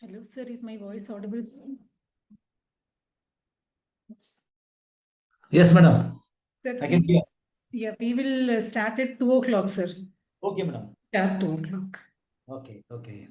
Hello, sir. Is my voice audible, sir? Yes, madam. Sir, I can hear. yeah, we will start at 2 o'clock, sir. Okay, madam. Start 2 o'clock. Okay, okay.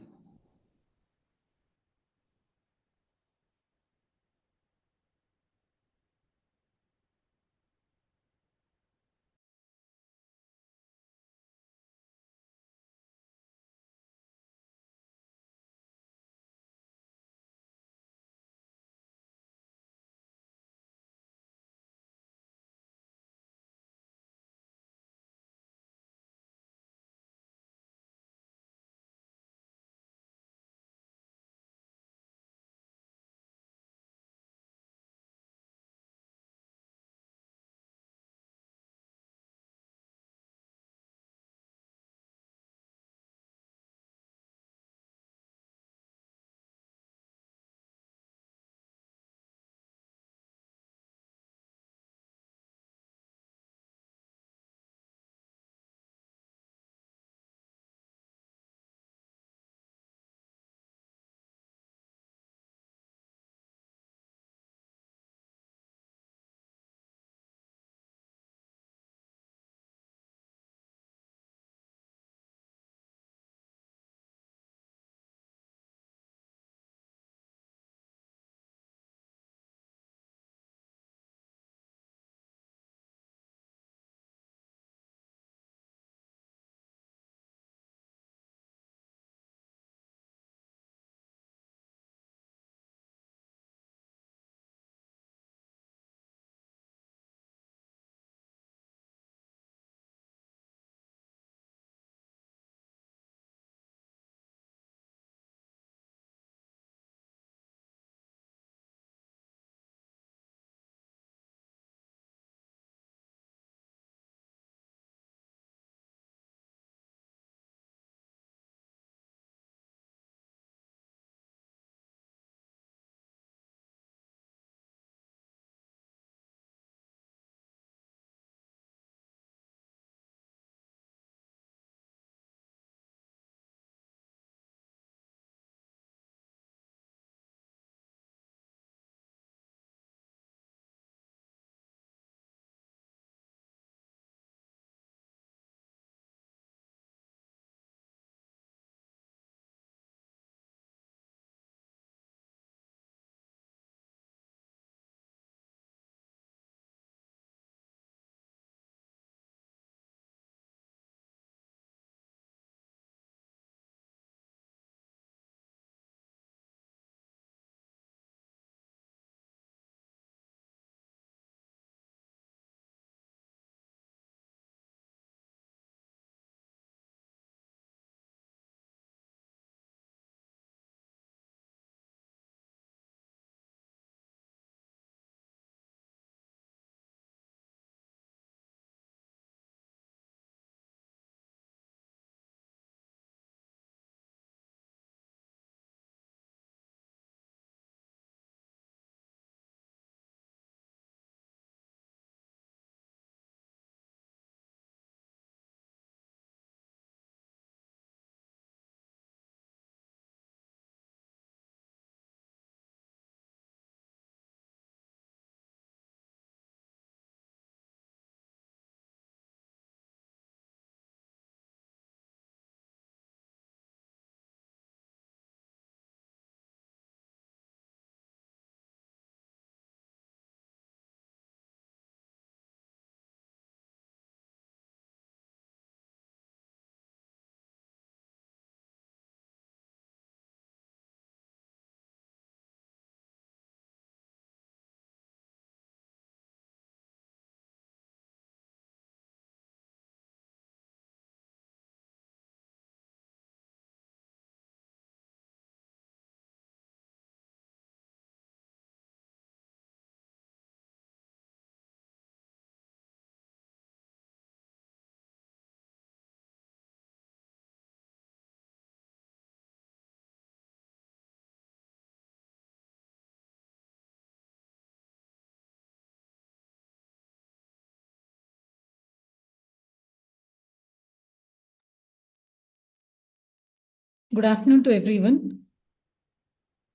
Good afternoon to everyone.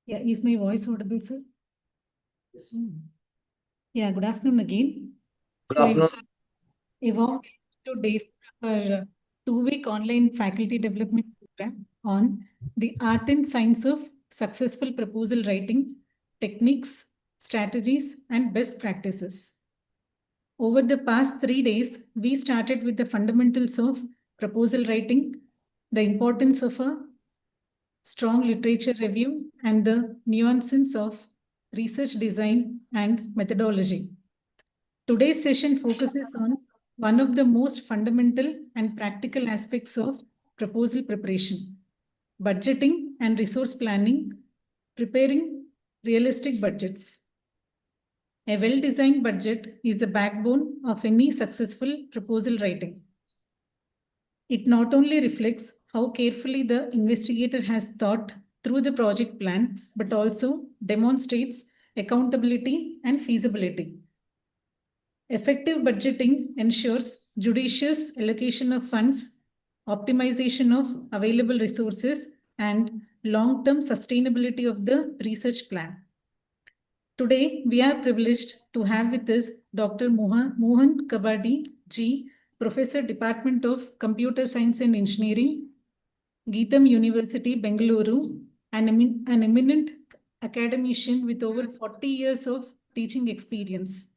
Yeah, is my voice audible, sir? Yeah, good afternoon again. Good So afternoon. a warm welcome to day for a 2-week online faculty development program on the art and science of successful proposal writing, techniques, strategies, and best practices. Over the past 3 days, we started with the fundamentals of proposal writing, the importance of a strong literature review, and the nuances of research design and methodology. Today's session focuses on one of the most fundamental and practical aspects of proposal preparation: budgeting and resource planning, preparing realistic budgets. A well-designed budget is the backbone of any successful proposal writing. It not only reflects how carefully the investigator has thought through the project plan, but also demonstrates accountability and feasibility. Effective budgeting ensures judicious allocation of funds, optimization of available resources, and long-term sustainability of the research plan. Today, we are privileged to have with us Dr. Mohan Kabadi G, Professor, Department of Computer Science and Engineering, Geetham University, Bengaluru, an eminent academician with over 40 years of teaching experience.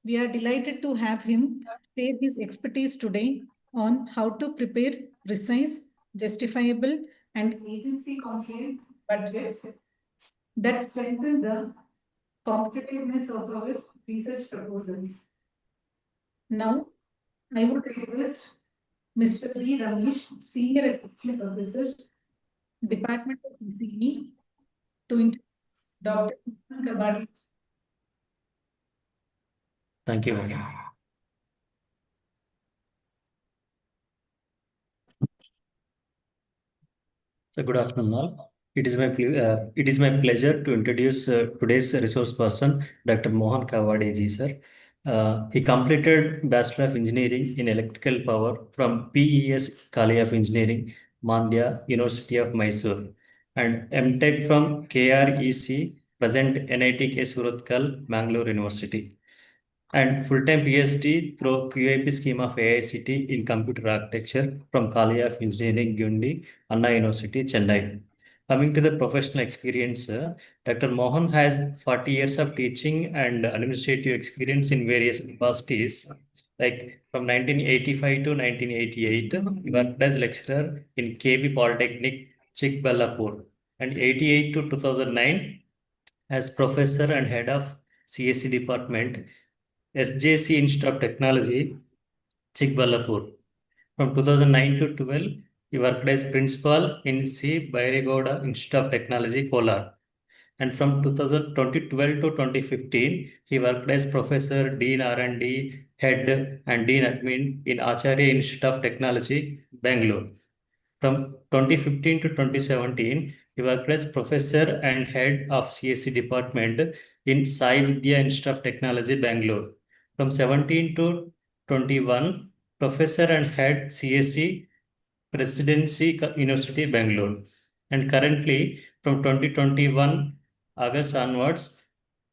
We are delighted to have him share his expertise today on how to prepare precise, justifiable, and agency-confident budgets that strengthen the competitiveness of our research proposals. Now, I would request Mr. B. Ramesh, Senior Assistant Professor, Department of PCE, to introduce Dr. Mohan Kabadi. Thank you, Vanya. So good afternoon, all. It is my pleasure to introduce today's resource person, Dr. Mohan Kawade ji, sir. He completed Bachelor of Engineering in Electrical Power from PES College of Engineering, Mandya, University of Mysore, and MTech from KREC, present NIT Surathkal, Mangalore University, and full-time PhD through QIP scheme of AICT in computer architecture from College of Engineering, Gundi, Anna University, Chennai. Coming to the professional experience, Dr. Mohan has 40 years of teaching and administrative experience in various capacities. Like from 1985 to 1988, he worked as lecturer in KV Polytechnic, Chikballapur, and 88 to 2009 as professor and head of CSE department, SJC Institute of Technology, Chikballapur. From 2009 to 12, he worked as principal in C. Bairegoda Institute of Technology, Kolar. And from 2012 to 2015, he worked as professor, dean R&D, head, and dean admin in Acharya Institute of Technology, Bangalore. From 2015 to 2017, he worked as professor and head of CSE department in Sai Vidya Institute of Technology, Bangalore. From 17 to 21, professor and head CSE Presidency University, Bangalore. And currently, from 2021 August onwards,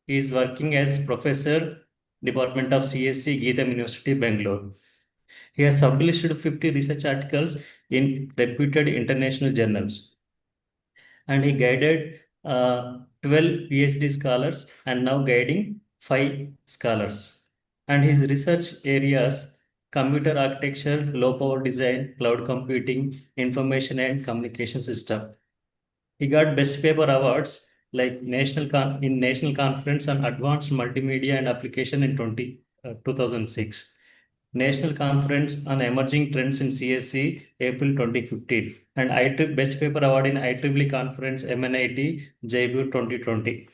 he is working as professor, Department of CSE, Geetham University, Bangalore. He has published 50 research articles in reputed international journals. And he guided 12 PhD scholars and now guiding 5 scholars. And his research areas: computer architecture, low power design, cloud computing, information and communication system. He got best paper awards like National Conference on Advanced Multimedia and Application in 2006. National Conference on Emerging Trends in CSE, April 2015, and Best Paper Award in IEEE Conference MNIT, Jaipur 2020.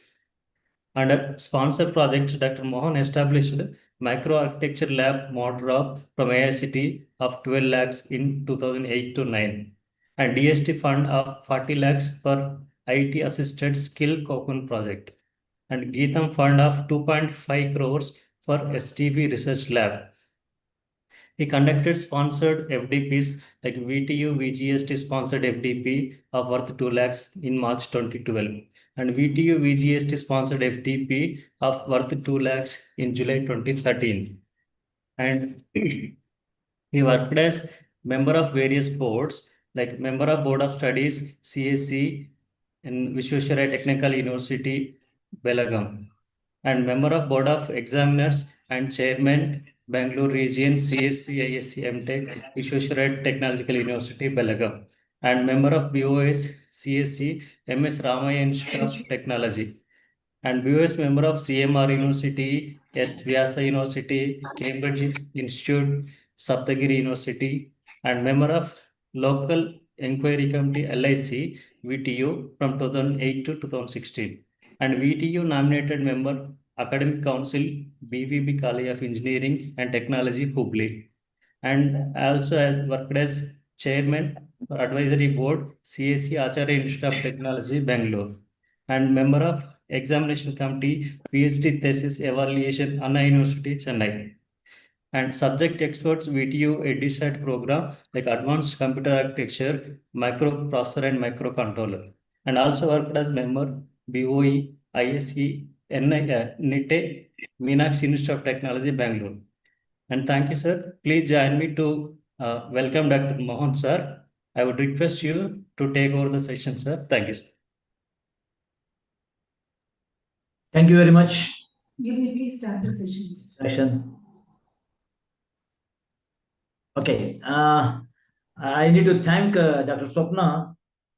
Under sponsor project, Dr. Mohan established Microarchitecture Lab Modrop from AICT of 12 lakhs in 2008 to 9, and DST fund of 40 lakhs for IT assisted skill cocoon project, and Geetham fund of 2.5 crores for STV research lab. He conducted sponsored FDPs like VTU VGST sponsored FDP of worth 2 lakhs in March 2012 and VTU VGST sponsored FDP of worth 2 lakhs in July 2013. And he worked as member of various boards like member of Board of Studies CSC in Visvesvaraya Technical University, Belagaum, and member of Board of Examiners and Chairman Bangalore Region CSC ISC MTech Visvesvaraya Technological University, Belagaum, and member of BOS CSC MS Ramaya Institute of Technology, and BOS member of CMR University, S. Vyasa University, Cambridge Institute, Saptagiri University, and member of Local Inquiry Committee LIC VTU from 2008 to 2016, and VTU nominated member Academic Council BVB College of Engineering and Technology Hubli, and also has worked as chairman for advisory board CSC Acharya Institute of Technology Bangalore, and member of examination committee PhD thesis evaluation Anna University Chennai, and subject experts VTU EduSat program like advanced computer architecture, microprocessor and microcontroller, and also worked as member BOE ISE NITE Meenakshi Institute of Technology Bangalore. And thank you, sir. Please join me to welcome Dr. Mohan, sir. I would request you to take over the session, sir. Thank you, sir. Thank you very much. You may please start the sessions. Session. Okay. I need to thank Dr. Swapna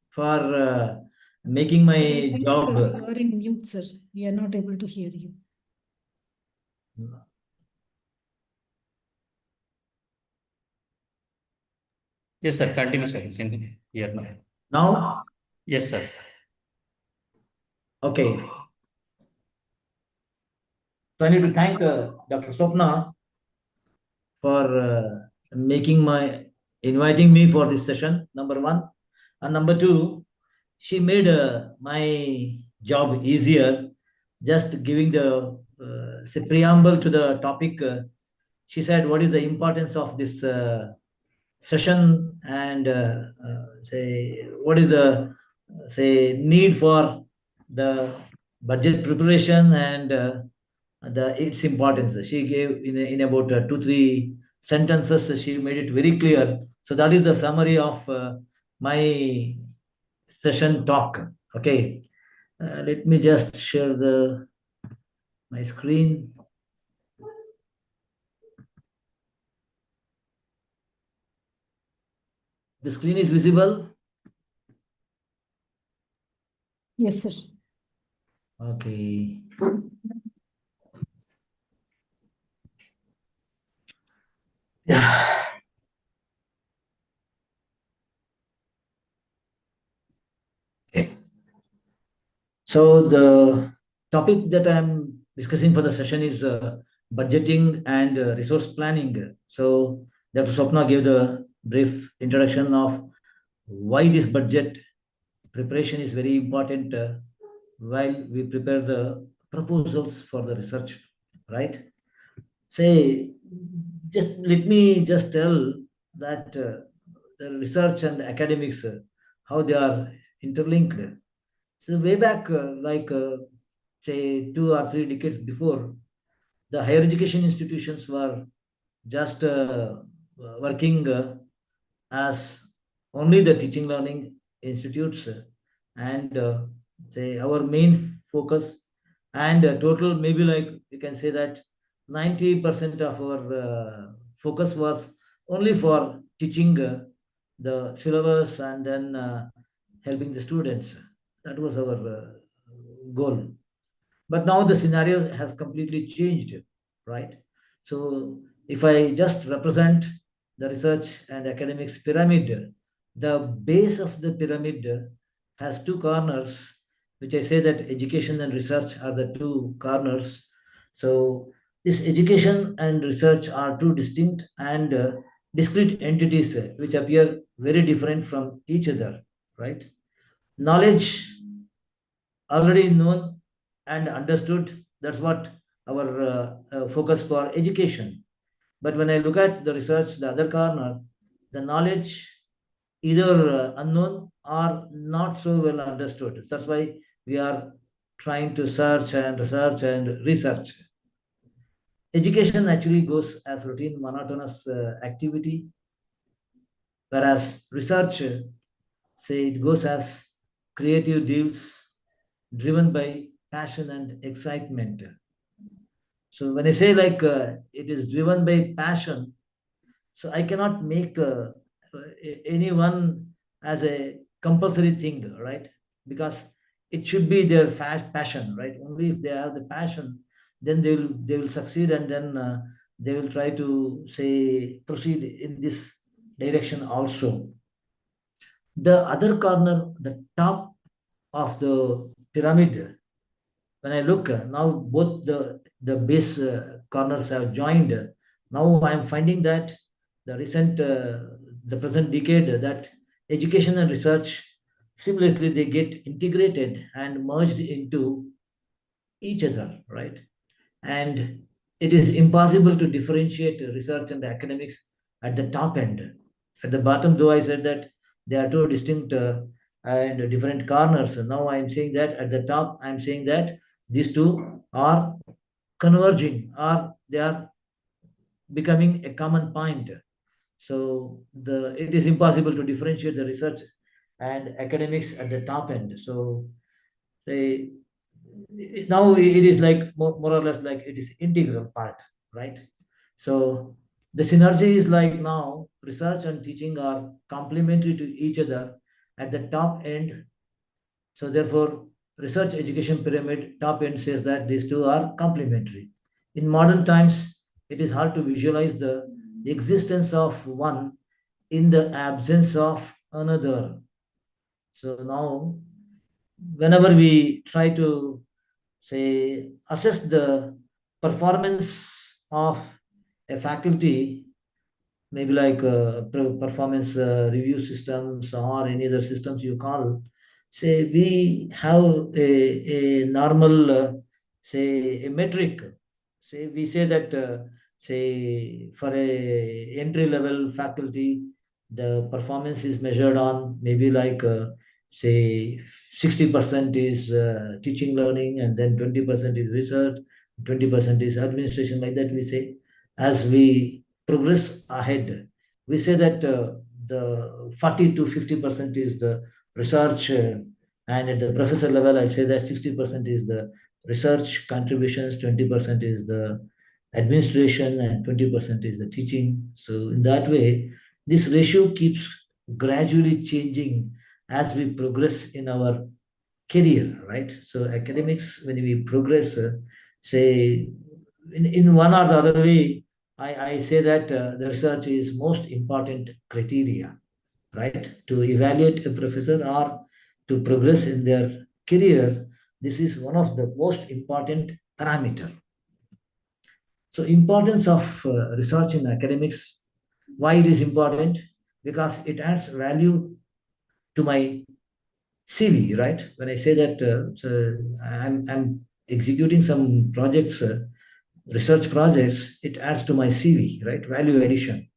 for making my I think job. you are in mute, sir. We are not able to hear you. Yes, sir. Continue, sir. You can hear now. Now? Yes, sir. Okay. So I need to thank Dr. Swapna for inviting me for this session, number one. And number two, she made my job easier, just giving the preamble to the topic. She said, what is the importance of this session and what is the need for the budget preparation and its importance. She gave in about 2-3 sentences. She made it very clear. So that is the summary of my session talk. Okay, let me just share my screen. The screen is visible? Yes, sir. Okay. Yeah. Okay. So the topic that I'm discussing for the session is budgeting and resource planning. So Dr. Swapna gave the brief introduction of why this budget preparation is very important while we prepare the proposals for the research, right? Say, let me just tell that the research and academics, how they are interlinked. So way back, say 2 or 3 decades before, the higher education institutions were just working as only the teaching learning institutes, and say our main focus and total, maybe like you can say that 90% of our focus was only for teaching the syllabus and then helping the students. That was our goal. But now the scenario has completely changed, right? So if I just represent the research and academics pyramid, the base of the pyramid has 2 corners, which I say that education and research are the 2 corners. So this education and research are 2 distinct and discrete entities which appear very different from each other, right? Knowledge already known and understood, that's what our focus for education. But when I look at the research, the other corner, the knowledge either unknown or not so well understood. That's why we are trying to search and research and research. Education actually goes as routine, monotonous activity, whereas research, say, it goes as creative deals driven by passion and excitement. So when I say like it is driven by passion, so I cannot make anyone as a compulsory thing, right? Because it should be their passion, right? Only if they have the passion, then they will succeed, and then they will try to say proceed in this direction also. The other corner, the top of the pyramid, when I look now, both the base corners have joined. Now I am finding that the present decade, that education and research seamlessly they get integrated and merged into each other, right? And it is impossible to differentiate research and academics at the top end. At the bottom, though, I said that they are two distinct and different corners. Now I am saying that at the top, I am saying that these two are converging, or they are becoming a common point. So it is impossible to differentiate the research and academics at the top end. So they, now it is like more or less like it is integral part, right? So the synergy is like now research and teaching are complementary to each other at the top end. So therefore, research education pyramid top end says that these two are complementary. In modern times, it is hard to visualize the existence of one in the absence of another. So now, whenever we try to say assess the performance of a faculty, maybe like performance review systems or any other systems you call, say we have a normal say a metric. Say we say that say for a entry level faculty, the performance is measured on maybe like say 60% is teaching learning, and then 20% is research, 20% is administration, like that we say. As we progress ahead, we say that the 40 to 50% is the research, and at the professor level, I say that 60% is the research contributions, 20% is the administration, and 20% is the teaching. So in that way, this ratio keeps gradually changing as we progress in our career, right? So academics, when we progress, say in one or the other way, I say that the research is most important criteria, right? To evaluate a professor or to progress in their career, this is one of the most important parameter. So importance of research in academics, why it is important? Because it adds value to my CV, right? When I say that so I'm executing some projects, research projects, it adds to my CV, right? Value addition.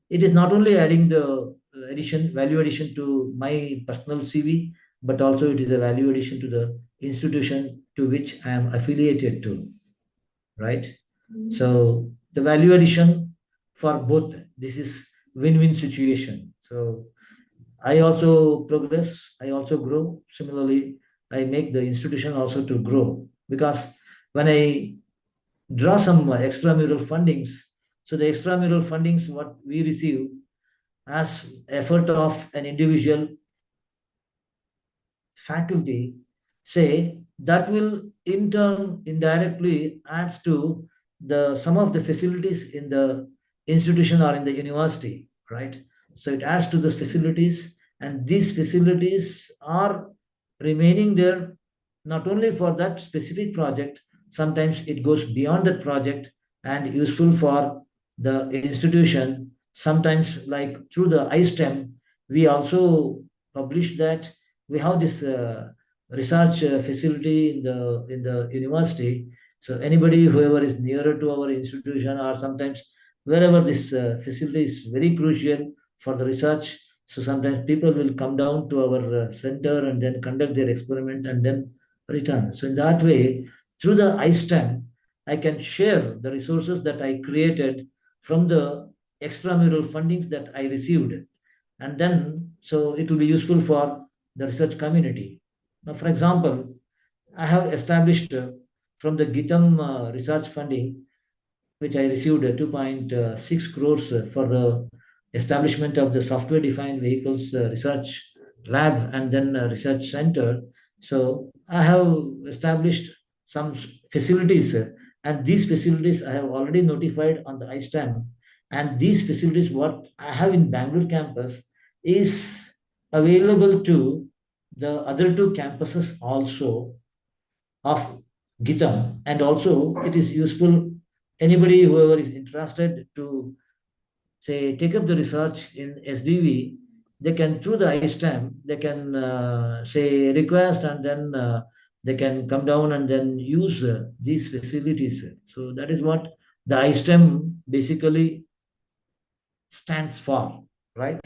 It is not only adding the value addition to my personal CV, but also it is a value addition to the institution to which I am affiliated to, right? So the value addition for both, this is win-win situation. So I also progress, I also grow. Similarly, I make the institution also to grow, because when I draw some extramural fundings, so the extramural fundings what we receive as effort of an individual faculty, say that will in turn indirectly adds to the some of the facilities in the institution or in the university, right? So it adds to the facilities, and these facilities are remaining there not only for that specific project, sometimes it goes beyond that project and useful for the institution. Sometimes like through the iSTEM, we also publish that we have this research facility in the university. So anybody whoever is nearer to our institution, or sometimes wherever this facility is very crucial for the research. So sometimes people will come down to our center and then conduct their experiment and then return. So in that way, through the iSTEM, I can share the resources that I created from the extramural fundings that I received. And then, so it will be useful for the research community. Now, for example, I have established from the GITAM research funding, which I received 2.6 crores for the establishment of the software-defined vehicles research lab and then research center. So I have established some facilities, and these facilities I have already notified on the iSTEM. And these facilities, what I have in Bangalore campus, is available to the other two campuses also of GitHub, and also it is useful anybody whoever is interested to say take up the research in SDV. They can through the iSTEM they can say request and then they can come down and then use these facilities. So that is what the iSTEM basically stands for, right?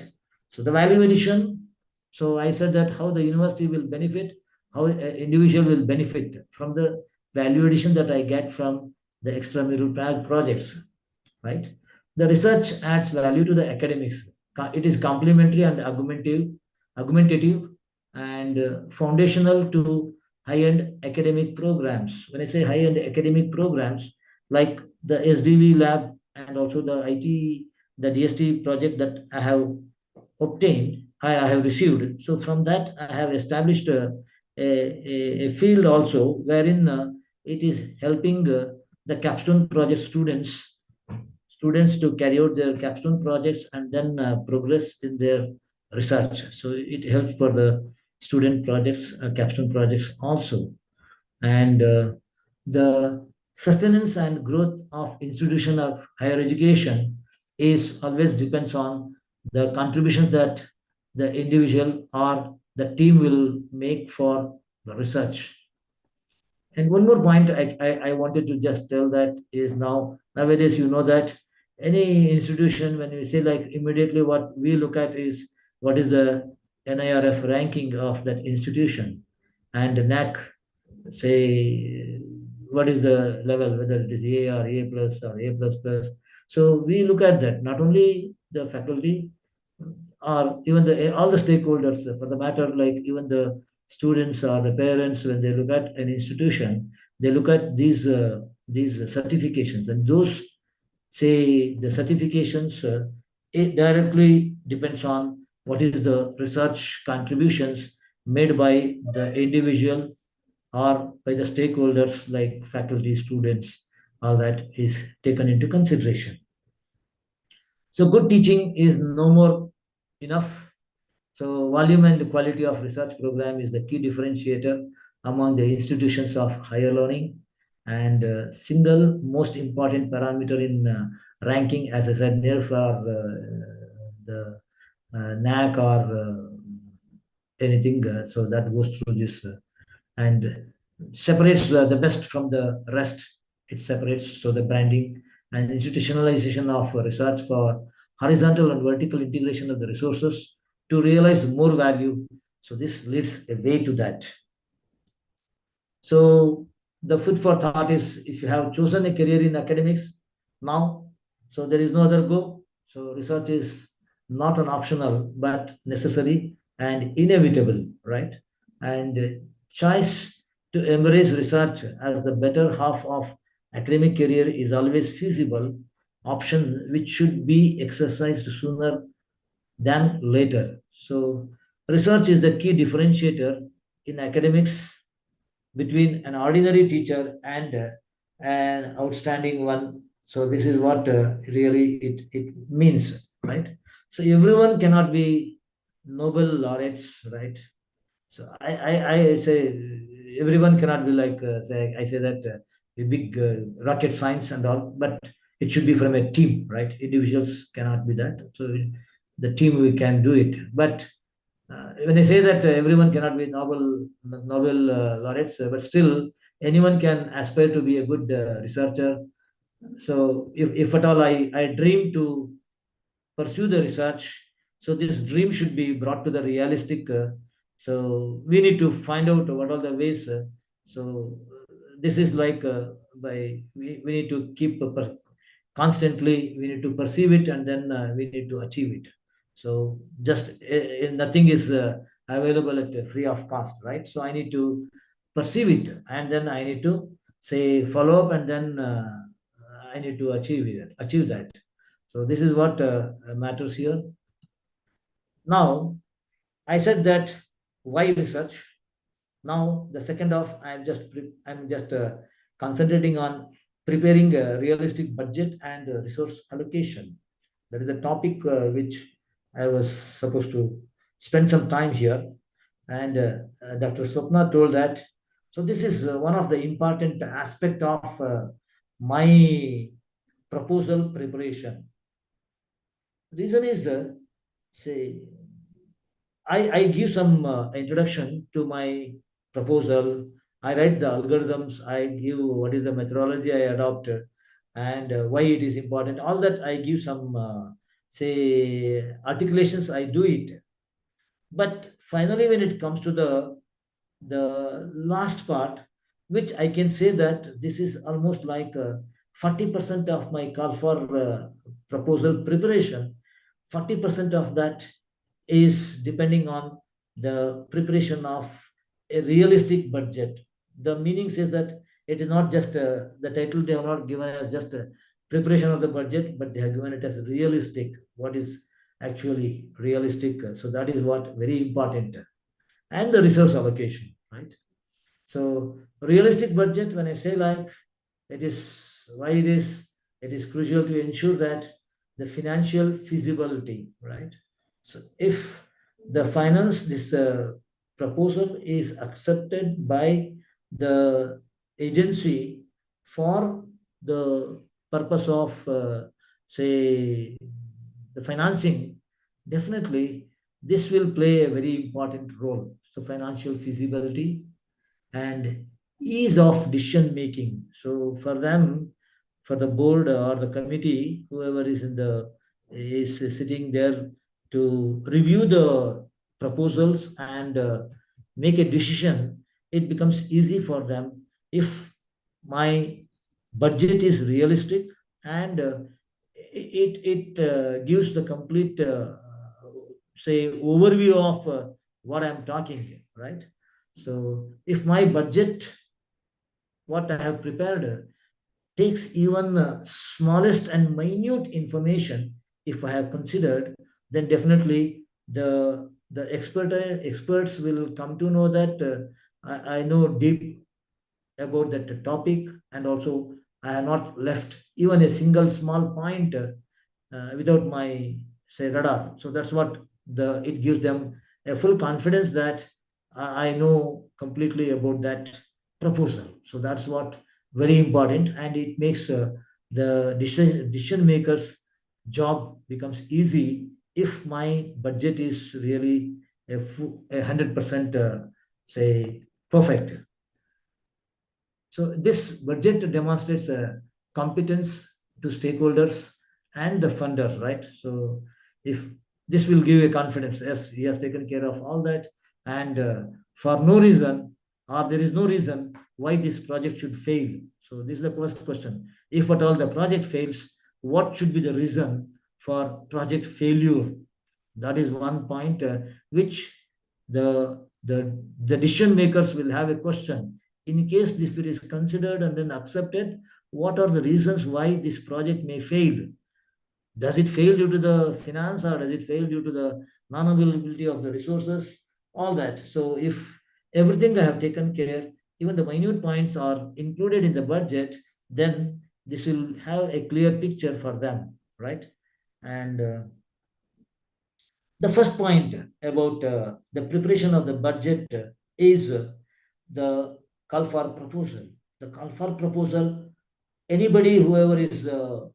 So the value addition. So I said that how the university will benefit, how an individual will benefit from the value addition that I get from the extramural projects, right? The research adds value to the academics. It is complementary and argumentative, and foundational to high-end academic programs. When I say high-end academic programs, like the SDV lab and also the IT, the DST project that I have obtained, I have received. So from that, I have established a field also wherein it is helping the capstone project students to carry out their capstone projects and then progress in their research. So it helps for the student projects, capstone projects also. And the sustenance and growth of institution of higher education is always depends on the contributions that the individual or the team will make for the research. And one more point I wanted to just tell that is now nowadays you know that any institution when we say like immediately what we look at is what is the NIRF ranking of that institution, and the NAC say what is the level, whether it is A or A plus or A plus plus. So we look at that, not only the faculty or even the all the stakeholders for the matter, like even the students or the parents, when they look at an institution, they look at these certifications, and those say the certifications it directly depends on what is the research contributions made by the individual or by the stakeholders like faculty, students, all that is taken into consideration. So good teaching is no more enough. So volume and quality of research program is the key differentiator among the institutions of higher learning, and single most important parameter in ranking, as I said, near for the NAC or anything. So that goes through this and separates the best from the rest. It separates, so the branding and institutionalization of research for horizontal and vertical integration of the resources to realize more value. So this leads a way to that. So the food for thought is if you have chosen a career in academics now, so there is no other go. So research is not an optional but necessary and inevitable, right? And choice to embrace research as the better half of academic career is always feasible option which should be exercised sooner than later. So research is the key differentiator in academics between an ordinary teacher and an outstanding one. So this is what really it means, right? So everyone cannot be Nobel laureates, right? So I say everyone cannot be like say I say that a big rocket science and all, but it should be from a team, right? Individuals cannot be that. So the team we can do it, but when I say that everyone cannot be Nobel laureates, but still anyone can aspire to be a good researcher So if at all I dream to pursue the research, so this dream should be brought to the realistic. So we need to find out what are the ways. So this is like we need to keep constantly, we need to perceive it, and then we need to achieve it. So just nothing is available at free of cost, right? So I need to perceive it, and then I need to say follow up, and then I need to achieve that. So this is what matters here. Now, I said that why research. Now the second half, I'm just concentrating on preparing a realistic budget and resource allocation. That is a topic which I was supposed to spend some time here. And Dr. Swapna told that. So this is one of the important aspect of my proposal preparation. Reason is, say, I give some introduction to my proposal. I write the algorithms. I give what is the methodology I adopt, and why it is important. All that I give some, say, articulations. I do it. But finally, when it comes to the last part, which I can say that this is almost like 40% of my call for proposal preparation. 40% of that is depending on the preparation of a realistic budget. The meaning says that it is not just the title they have not given as just a preparation of the budget, but they have given it as realistic. What is actually realistic? So that is what very important, and the resource allocation, right? So realistic budget, when I say like, it is why it is crucial to ensure that the financial feasibility, right? So if the finance, this proposal is accepted by the agency for the purpose of, say, the financing, definitely this will play a very important role. So financial feasibility and ease of decision making. So for them, for the board or the committee, whoever is sitting there to review the proposals and make a decision, it becomes easy for them if my budget is realistic, and it gives the complete say overview of what I'm talking, right? So if my budget, what I have prepared, takes even the smallest and minute information, if I have considered, then definitely the experts will come to know that I know deep about that topic, and also I have not left even a single small point without my, say, radar. So that's what it gives them a full confidence that I know completely about that proposal. So that's what very important, and it makes the decision makers job becomes easy if my budget is really 100% say perfect. So this budget demonstrates competence to stakeholders and the funders, right? So if this will give a confidence, yes, he has taken care of all that, and for no reason, or there is no reason why this project should fail. So this is the first question. If at all the project fails, what should be the reason for project failure? That is one point which the decision makers will have a question. In case this is considered and then accepted, what are the reasons why this project may fail? Does it fail due to the finance, or does it fail due to the non-availability of the resources? All that. So if everything I have taken care, even the minute points are included in the budget, then this will have a clear picture for them, right? And the first point about the preparation of the budget is the call for proposal. The call for proposal, anybody, whoever is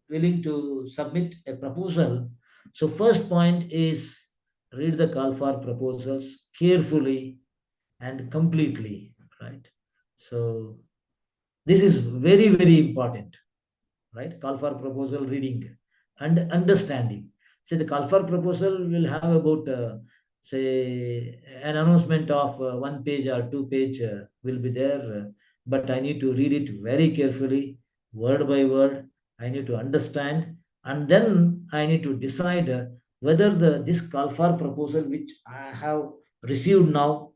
willing to submit a proposal. So first point is read the call for proposals carefully and completely, right? So this is very, very important. right? Call for proposal reading and understanding. Say the call for proposal will have about, say, an announcement of 1 page or 2 page will be there, but I need to read it very carefully, word by word. I need to understand, and then I need to decide whether this call for proposal which I have received now,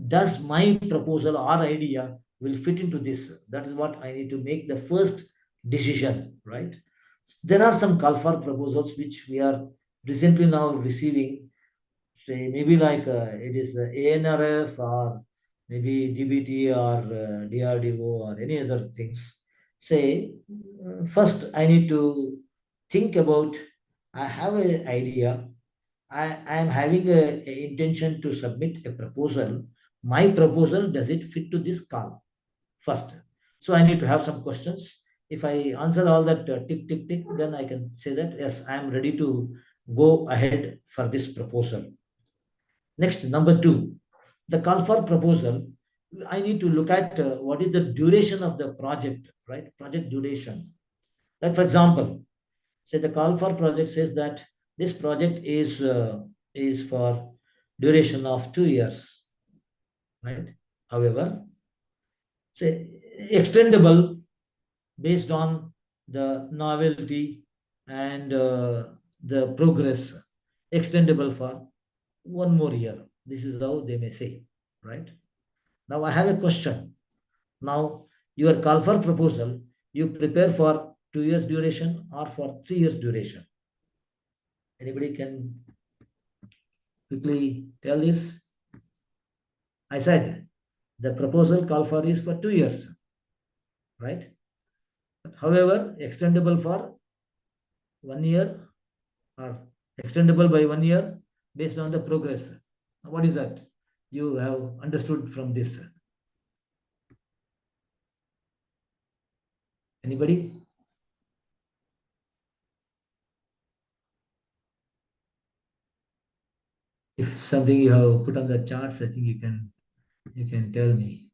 does my proposal or idea will fit into this. That is what I need to make the first decision, right? There are some call for proposals which we are recently now receiving, say maybe like it is ANRF or maybe DBT or DRDO or any other things. Say, first I need to think about, I have an idea, I am having a intention to submit a proposal. My proposal, does it fit to this call? First. So I need to have some questions. If I answer all that tick, tick, tick, then I can say that, yes, I am ready to go ahead for this proposal. Next, number two, the call for proposal. I need to look at what is the duration of the project, right? Project duration. Like, for example, say the call for project says that this project is for duration of 2 years, right? However, say extendable based on the novelty and the progress, extendable for 1 more year. This is how they may say, right? Now I have a question. Now your call for proposal, you prepare for 2 years duration or for 3 years duration? Anybody can quickly tell this? I said the proposal call for is for 2 years, right? However, extendable for 1 year or extendable by 1 year based on the progress. What is that you have understood from this? Anybody? If something you have put on the charts, I think you can tell me.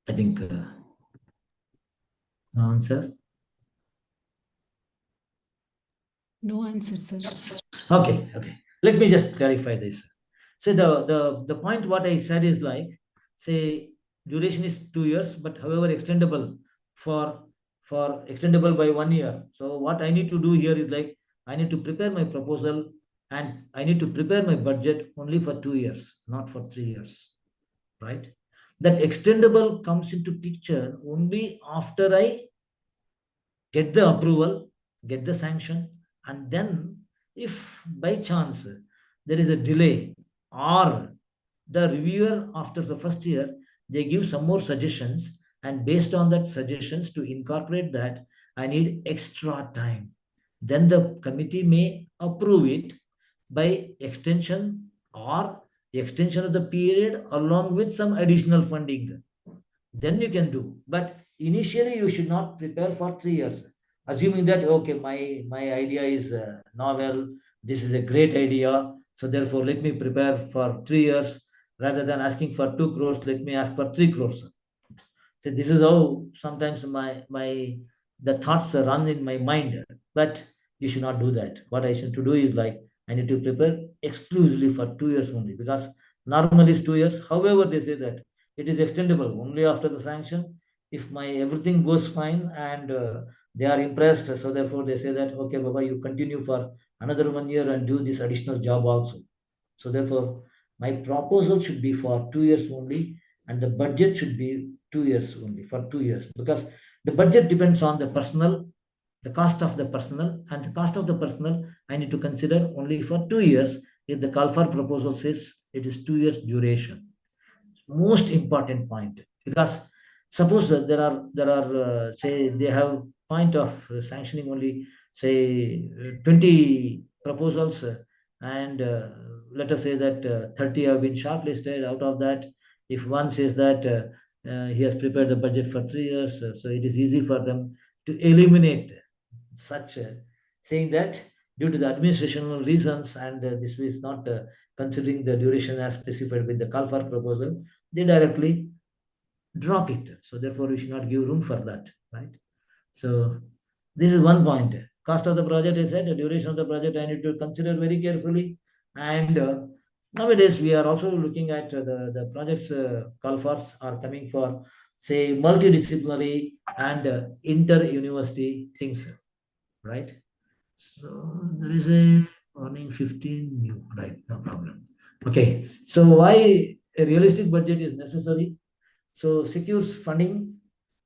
I think no answer. No answer, sir. Okay. Let me just clarify this. So the point what I said is like, say duration is 2 years, but however extendable for extendable by 1 year. So what I need to do here is like, I need to prepare my proposal and I need to prepare my budget only for 2 years, not for 3 years, right? That extendable comes into picture only after I get the approval, get the sanction, and then if by chance there is a delay or the reviewer after the first year, they give some more suggestions, and based on that suggestions to incorporate that, I need extra time. Then the committee may approve it by extension or extension of the period along with some additional funding. Then you can do. But initially, you should not prepare for 3 years, assuming that, okay, my idea is novel, this is a great idea, so therefore let me prepare for 3 years. Rather than asking for 2 crores, let me ask for 3 crores. So this is how sometimes the thoughts run in my mind. But you should not do that. What I should to do is like, I need to prepare exclusively for 2 years only, because normally is 2 years. However, they say that it is extendable only after the sanction. If my everything goes fine and they are impressed, so therefore they say that, okay, Baba, you continue for another 1 year and do this additional job also. So therefore, my proposal should be for 2 years only, and the budget should be 2 years only, for 2 years, because the budget depends on the personnel, the cost of the personnel, and the cost of the personnel I need to consider only for 2 years if the call for proposal says it is 2 years duration. Most important point, because suppose that there are say they have point of sanctioning only, say 20 proposals, and let us say that 30 have been shortlisted. Out of that, if one says that he has prepared the budget for 3 years, so it is easy for them to eliminate such, saying that due to the administrational reasons, and this is not considering the duration as specified with the call for proposal, they directly drop it. So therefore, we should not give room for that, right? So this is one point. Cost of the project is said, the duration of the project I need to consider very carefully. And nowadays we are also looking at the projects call for are coming for, say, multidisciplinary and inter-university things, right? So there is a warning 15 new, right? No problem. Okay. So why a realistic budget is necessary? So secures funding,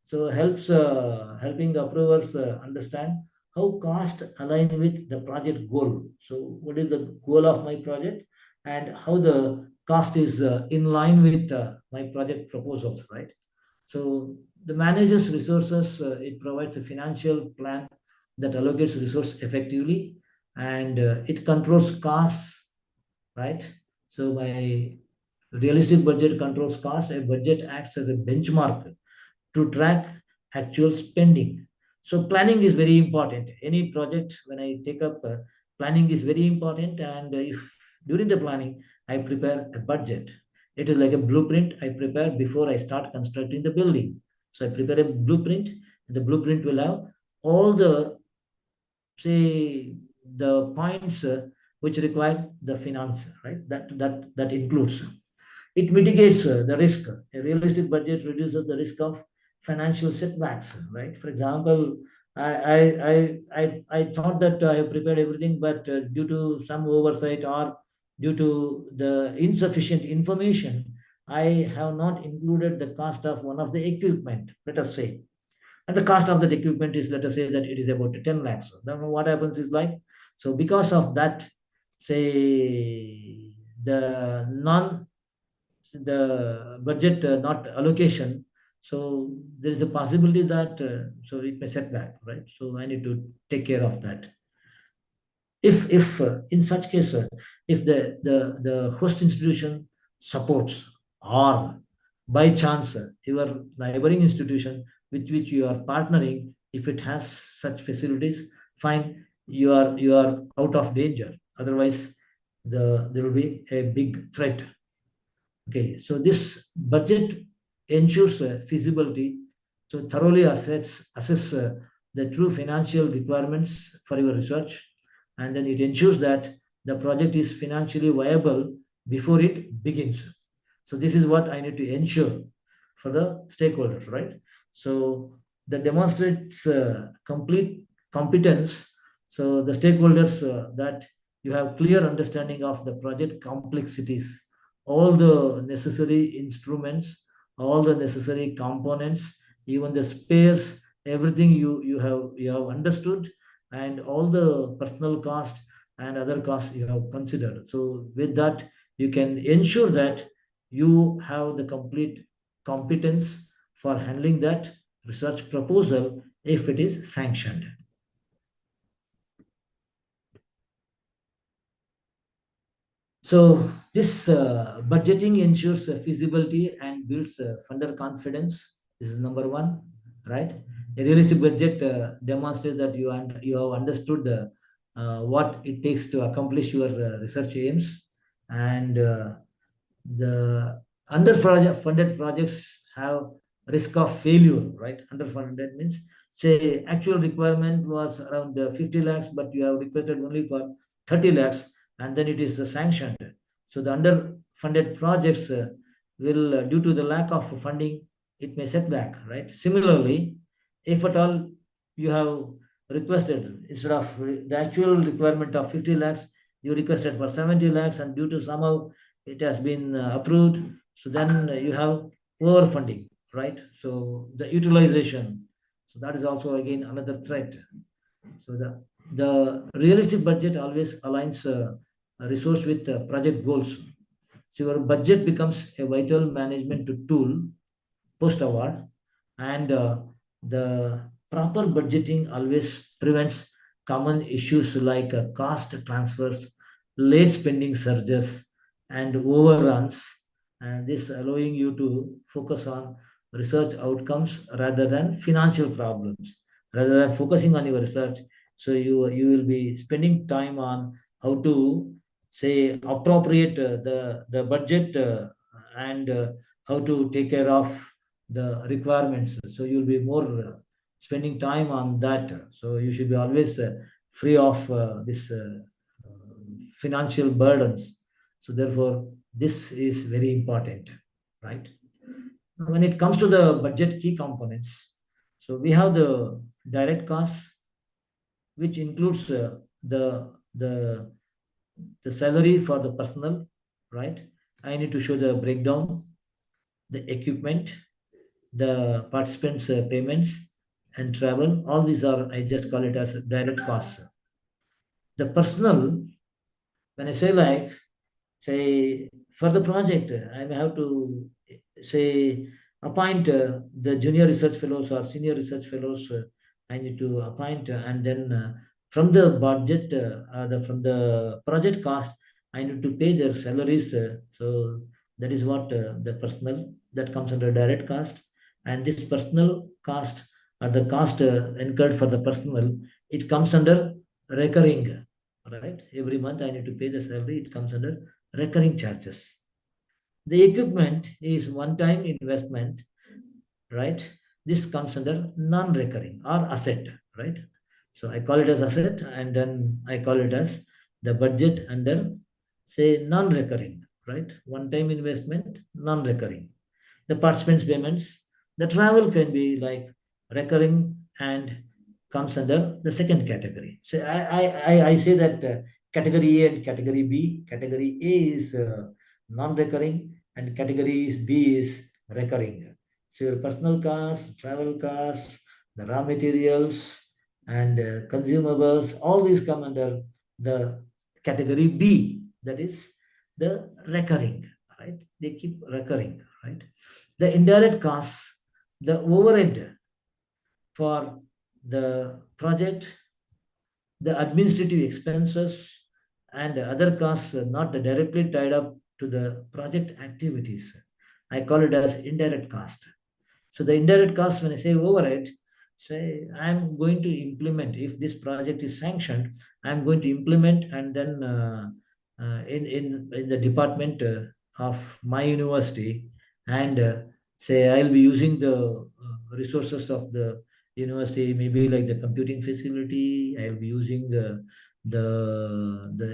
so helping approvers understand how cost align with the project goal. So what is the goal of my project and how the cost is in line with my project proposals, right? So the manager's resources, it provides a financial plan that allocates resource effectively, and it controls costs, right? So my realistic budget controls costs. A budget acts as a benchmark to track actual spending. So planning is very important. Any project, when I take up, planning is very important. And if during the planning, I prepare a budget, it is like a blueprint I prepare before I start constructing the building. So I prepare a blueprint. The blueprint will have all the, say, the points which require the finance, right? That includes. It mitigates the risk. A realistic budget reduces the risk of financial setbacks, right? For example, I thought that I have prepared everything, but due to some oversight or due to the insufficient information, I have not included the cost of one of the equipment, let us say. And the cost of that equipment is, let us say that it is about 10 lakhs. Then what happens is like, so because of that, say, the budget not allocation, so there is a possibility that so it may set back, right? So I need to take care of that. If in such case, if the host institution supports, or by chance your neighboring institution with which you are partnering, if it has such facilities, fine, you are out of danger. Otherwise, there will be a big threat. Okay, so this budget ensures feasibility, so thoroughly assess the true financial requirements for your research, and then it ensures that the project is financially viable before it begins. So this is what I need to ensure for the stakeholders, right? So that demonstrates complete competence. So the stakeholders that you have clear understanding of the project complexities, all the necessary instruments, all the necessary components, even the spares, everything you have understood, and all the personal cost and other costs you have considered. So with that, you can ensure that you have the complete competence for handling that research proposal if it is sanctioned. So this budgeting ensures feasibility and builds funder confidence. This is number one, right? A realistic budget demonstrates that you have understood what it takes to accomplish your research aims, and the underfunded projects have risk of failure, right? Underfunded means, say, actual requirement was around 50 lakhs, but you have requested only for 30 lakhs, and then it is sanctioned. So the underfunded projects will, due to the lack of funding, it may set back, right? Similarly, if at all you have requested, instead of the actual requirement of 50 lakhs, you requested for 70 lakhs, and due to somehow it has been approved, so then you have overfunding, right? So the utilization, so that is also again another threat. So the realistic budget always aligns a resource with project goals. So your budget becomes a vital management tool post award, and the proper budgeting always prevents common issues like cost transfers, late spending surges, and overruns, and this allowing you to focus on research outcomes rather than financial problems. Rather than focusing on your research, so you will be spending time on how to, say, appropriate the budget, and how to take care of the requirements. So you'll be more spending time on that. So you should be always free of this financial burdens. So therefore, this is very important, right? When it comes to the budget key components, so we have the direct costs, which includes the salary for the personnel, right? I need to show the breakdown, the equipment, the participants' payments, and travel. All these are, I just call it as direct costs. The personnel, when I say like, say for the project, I may have to say appoint the junior research fellows or senior research fellows. I need to appoint, and then from the budget, from the project cost, I need to pay their salaries. So that is what the personal that comes under direct cost, and this personal cost or the cost incurred for the personal, it comes under recurring. Right, every month I need to pay the salary. It comes under recurring charges. The equipment is one-time investment, right? This comes under non-recurring or asset, right? So I call it as asset, and then I call it as the budget under, say, non-recurring, right? One-time investment, non-recurring. The participants' payments, the travel can be like recurring and comes under the second category. So I say that category A and category B. Category A is non-recurring and category B is recurring. So your personal costs, travel costs, the raw materials, and consumables, all these come under the category B, that is the recurring, right? They keep recurring, right? The indirect costs, the overhead for the project, the administrative expenses, and other costs not directly tied up to the project activities. I call it as indirect cost. So the indirect cost, when I say overhead, say I'm going to implement, if this project is sanctioned, I'm going to implement, and then in the department of my university, and say I'll be using the resources of the university, maybe like the computing facility. I'll be using the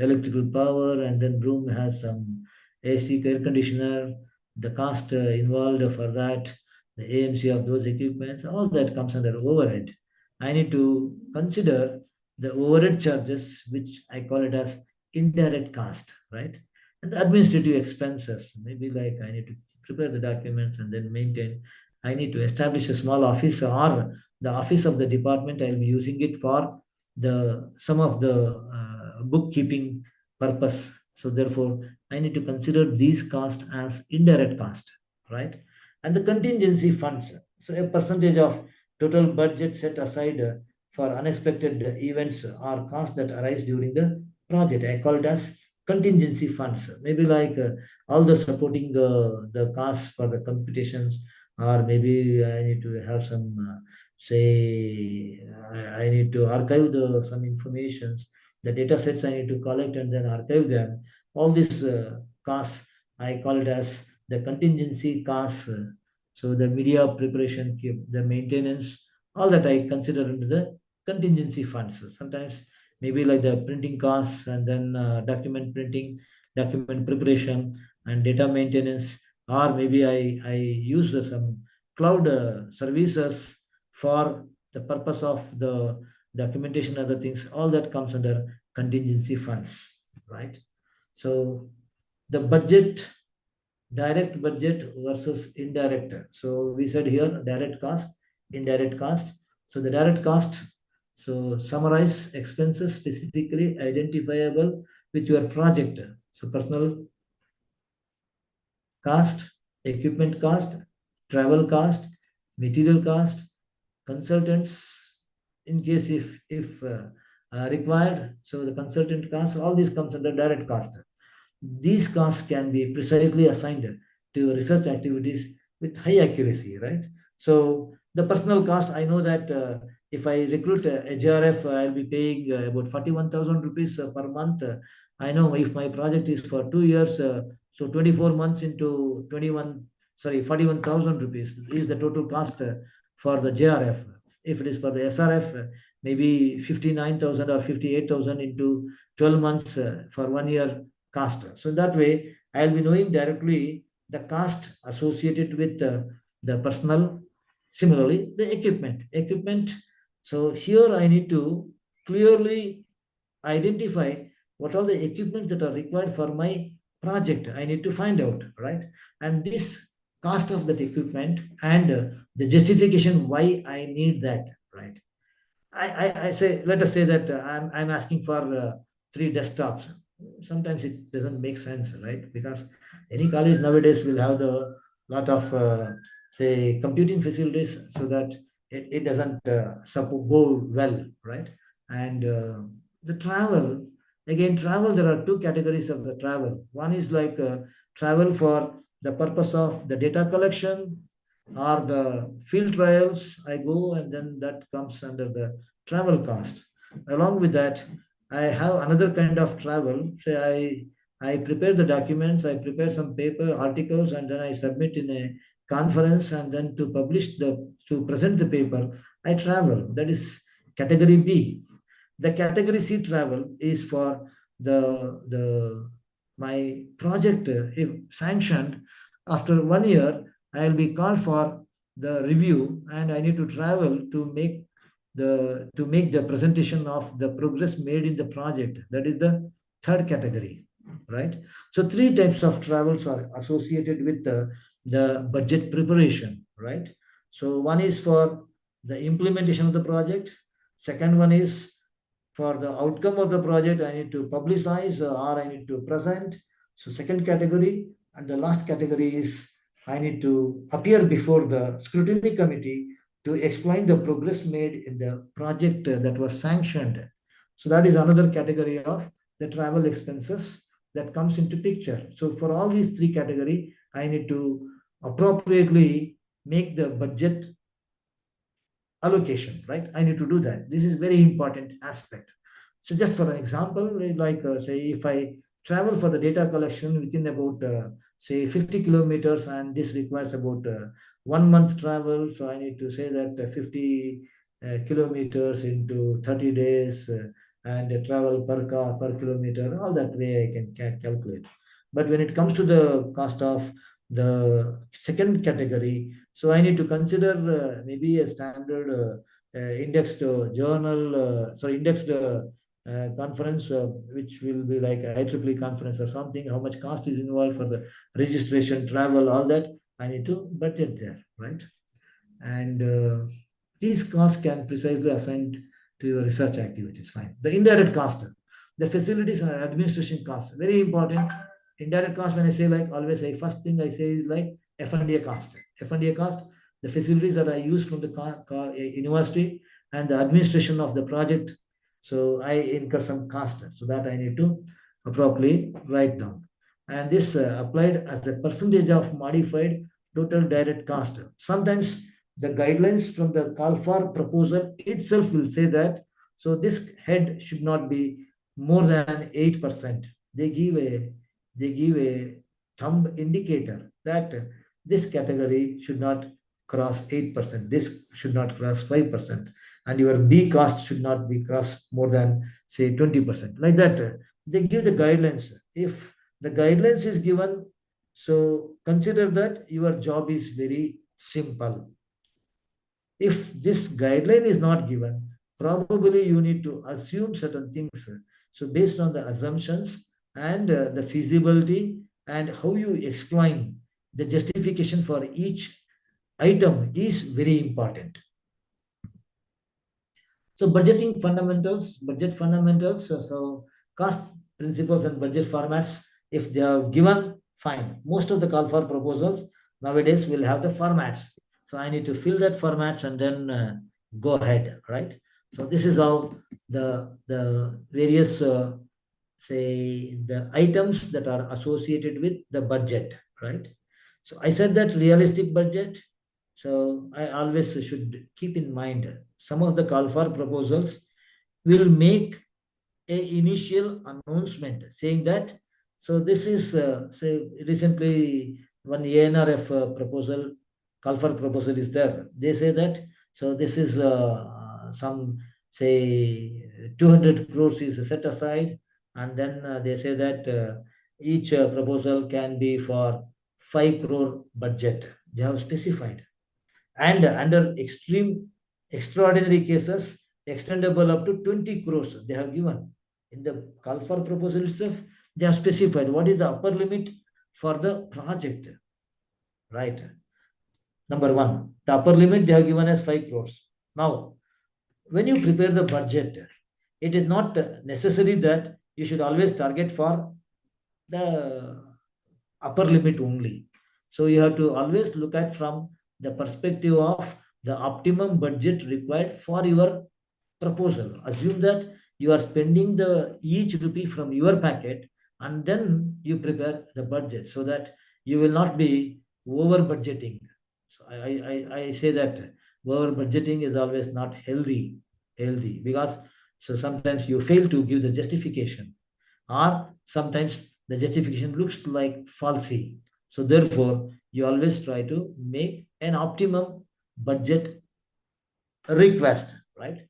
electrical power, and then room has some AC air conditioner, the cost involved for that, the AMC of those equipments, all that comes under overhead. I need to consider the overhead charges, which I call it as indirect cost, right? And the administrative expenses, maybe like I need to prepare the documents and then maintain. I need to establish a small office, or the office of the department. I'll be using it for the some of the bookkeeping purpose. So therefore, I need to consider these costs as indirect cost, right? And the contingency funds. So a percentage of total budget set aside for unexpected events or costs that arise during the project. I call it as contingency funds. Maybe like all the supporting the costs for the competitions, or maybe I need to have some say I need to archive the some informations, the data sets I need to collect and then archive them. All these costs I call it as the contingency costs. So the media preparation, the maintenance, all that I consider into the contingency funds. Sometimes maybe like the printing costs, and then document printing, document preparation, and data maintenance, or maybe I use some cloud services for the purpose of the documentation, other things. All that comes under contingency funds, right? So the budget, direct budget versus indirect. So we said here direct cost, indirect cost. So the direct cost, so summarize expenses specifically identifiable with your project. So personal cost, equipment cost, travel cost, material cost, consultants in case if required. So the consultant cost, all these comes under direct cost. These costs can be precisely assigned to research activities with high accuracy, right? So the personal cost, I know that if I recruit a JRF, I'll be paying about 41,000 rupees per month. I know if my project is for 2 years, so 24 months into 21, 41,000 rupees is the total cost for the JRF. If it is for the SRF, maybe 59,000 or 58,000 into 12 months for 1 year cost. So that way, I'll be knowing directly the cost associated with the personnel. Similarly, the equipment. So here I need to clearly identify what are the equipment that are required for my project. I need to find out, right? And this cost of that equipment and the justification why I need that, right? I say, let us say that I'm asking for 3 desktops. Sometimes it doesn't make sense, right? Because any college nowadays will have the lot of say computing facilities, so that it doesn't go well, right? And the travel, again, travel, there are 2 categories of the travel. One is like travel for the purpose of the data collection or the field trials. I go, and then that comes under the travel cost. Along with that, I have another kind of travel. Say I prepare the documents, I prepare some paper articles, and then I submit in a conference, and then to present the paper, I travel. That is category B. The category C travel is for my project, if sanctioned, after 1 year, I'll be called for the review, and I need to travel to make the presentation of the progress made in the project. That is the third category, right? So 3 types of travels are associated with the budget preparation, right? So one is for the implementation of the project. Second one is for the outcome of the project, I need to publicize or I need to present. So second category. And the last category is I need to appear before the scrutiny committee to explain the progress made in the project that was sanctioned. So that is another category of the travel expenses that comes into picture. So for all these 3 categories, I need to appropriately make the budget allocation, right? I need to do that. This is very important aspect. So just for an example, like say if I travel for the data collection within about say 50 kilometers, and this requires about 1 month travel, so I need to say that 50 kilometers into 30 days and travel per car per kilometer, all that way I can calculate. But when it comes to the cost of the second category, so I need to consider maybe a standard indexed indexed conference, which will be like a IEEE conference or something. How much cost is involved for the registration, travel, all that I need to budget there, right? And these costs can precisely assigned to your research activities. Fine. The indirect cost, the facilities and administration costs, very important. Indirect cost, when I say, like always say, first thing I say is like F&A cost. F&A cost, the facilities that I use from the university and the administration of the project. So I incur some cost, so that I need to appropriately write down. And this applied as a percentage of modified total direct cost. Sometimes the guidelines from the call for proposal itself will say that, so this head should not be more than 8%. They give a thumb indicator that this category should not cross 8%. This should not cross 5%. And your B cost should not be cross more than say 20%. Like that, they give the guidelines. If the guidelines is given, so consider that your job is very simple. If this guideline is not given, probably you need to assume certain things. So based on the assumptions and the feasibility and how you explain the justification for each item is very important. So budget fundamentals, so cost principles and budget formats, if they are given, fine. Most of the call for proposals nowadays will have the formats. So I need to fill that formats and then go ahead, right? So this is how the various, say, the items that are associated with the budget, right? So I said that realistic budget. So I always should keep in mind some of the call for proposals will make a initial announcement saying that, so this is say recently one ANRF proposal, call for proposal is there. They say that, so this is some, say, 200 crores is set aside, and then they say that each proposal can be for 5 crore budget. They have specified. And under extraordinary cases, extendable up to 20 crores, they have given. In the call for proposal itself, they have specified what is the upper limit for the project, right? Number one, the upper limit they have given as 5 crores. Now, when you prepare the budget, it is not necessary that you should always target for the upper limit only. So you have to always look at from the perspective of the optimum budget required for your proposal. Assume that you are spending the each rupee from your packet, and then you prepare the budget so that you will not be over budgeting. So I say that over budgeting is always not healthy because so sometimes you fail to give the justification, or sometimes the justification looks like falsy. So therefore, you always try to make an optimum budget request, right?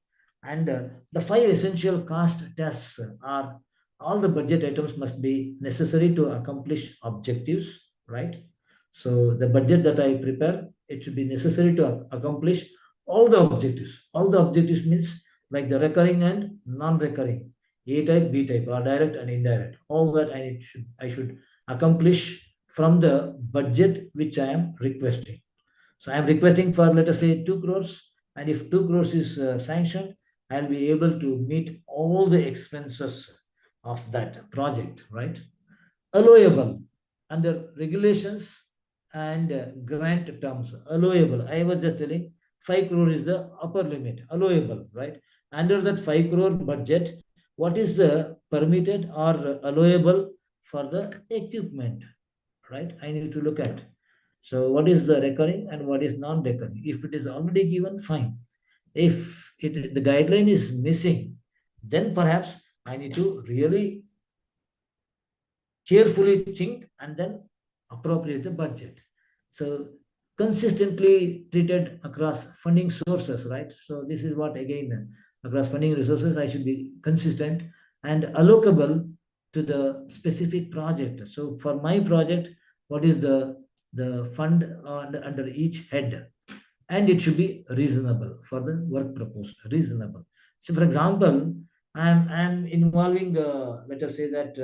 And the 5 essential cost tests are all the budget items must be necessary to accomplish objectives, right? So the budget that I prepare, it should be necessary to accomplish all the objectives. All the objectives means like the recurring and non-recurring, A type, B type, or direct and indirect. All that I should accomplish from the budget which I am requesting. So I am requesting for, let us say, 2 crores, and if 2 crores is sanctioned, I'll be able to meet all the expenses of that project, right? Allowable under regulations and grant terms. Allowable. I was just telling 5 crore is the upper limit. Allowable, right? Under that 5 crore budget, what is the permitted or allowable for the equipment, right? I need to look at. So what is the recurring and what is non-recurring? If it is already given, fine. If the guideline is missing, then perhaps I need to really carefully think and then appropriate the budget. So consistently treated across funding sources, right? So this is what, again, across funding resources, I should be consistent and allocable to the specific project. So for my project, what is the fund under each head? And it should be reasonable for the work proposed, reasonable. So for example, I'm involving, let us say that,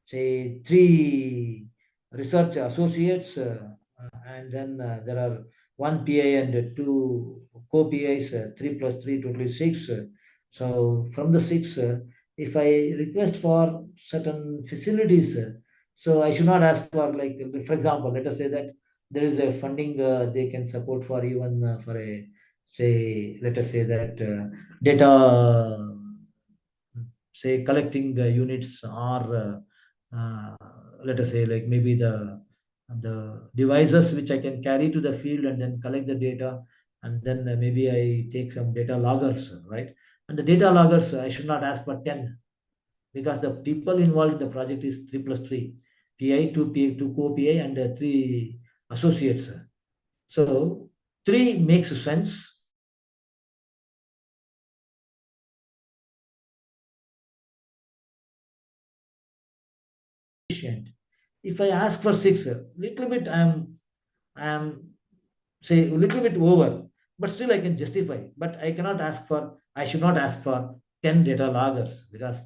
say 3 research associates, and then there are 1 PI and 2 co-PIs, 3 plus 3, totally 6. So from the 6, if I request for certain facilities, so I should not ask for, like, for example, let us say that there is a funding they can support for even for a, say, let us say that data, say, collecting units, or let us say like maybe the devices which I can carry to the field and then collect the data, and then maybe I take some data loggers, right? And the data loggers, I should not ask for 10, because the people involved in the project is 3 plus 3, PI, 2 co-PI, and 3 associates. So 3 makes sense. If I ask for 6, little bit I'm say a little bit over, but still I can justify. But I should not ask for 10 data loggers, because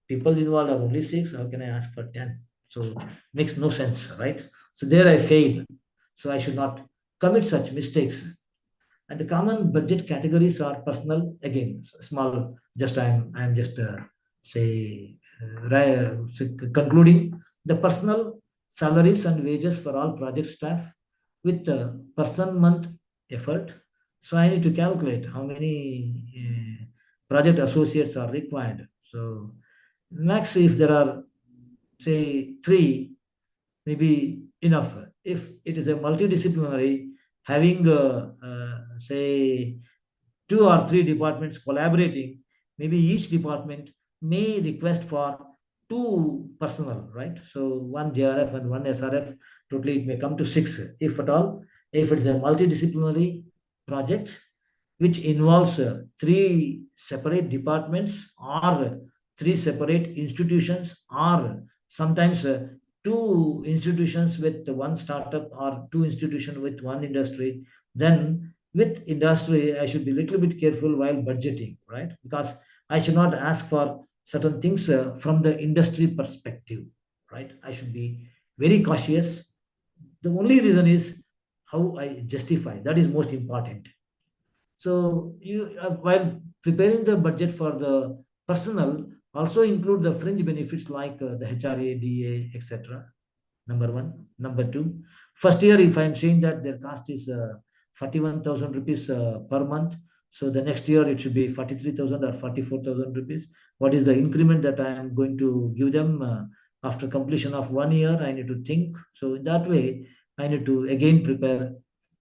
people involved are only 6. How can I ask for 10? So makes no sense, right? So there I failed. So I should not commit such mistakes. And the common budget categories are personal, again, small, just I'm just concluding the personal salaries and wages for all project staff with person month effort. So I need to calculate how many project associates are required. So max, if there are, say, 3, maybe enough. If it is a multidisciplinary, having say 2 or 3 departments collaborating, maybe each department may request for 2 personnel, right? So 1 JRF and 1 SRF totally it may come to 6, if at all, if it's a multidisciplinary project which involves 3 separate departments or 3 separate institutions, or sometimes 2 institutions with 1 startup or 2 institutions with 1 industry. Then with industry, I should be a little bit careful while budgeting, right? Because I should not ask for certain things from the industry perspective, right? I should be very cautious. The only reason is how I justify. That is most important. So you, while preparing the budget for the personnel, also include the fringe benefits like the HRA, DA, etc. Number 1. Number 2, first year, if I'm saying that their cost is 41,000 rupees per month, so the next year it should be 43,000 or 44,000 rupees. What is the increment that I am going to give them after completion of 1 year? I need to think. So in that way, I need to again prepare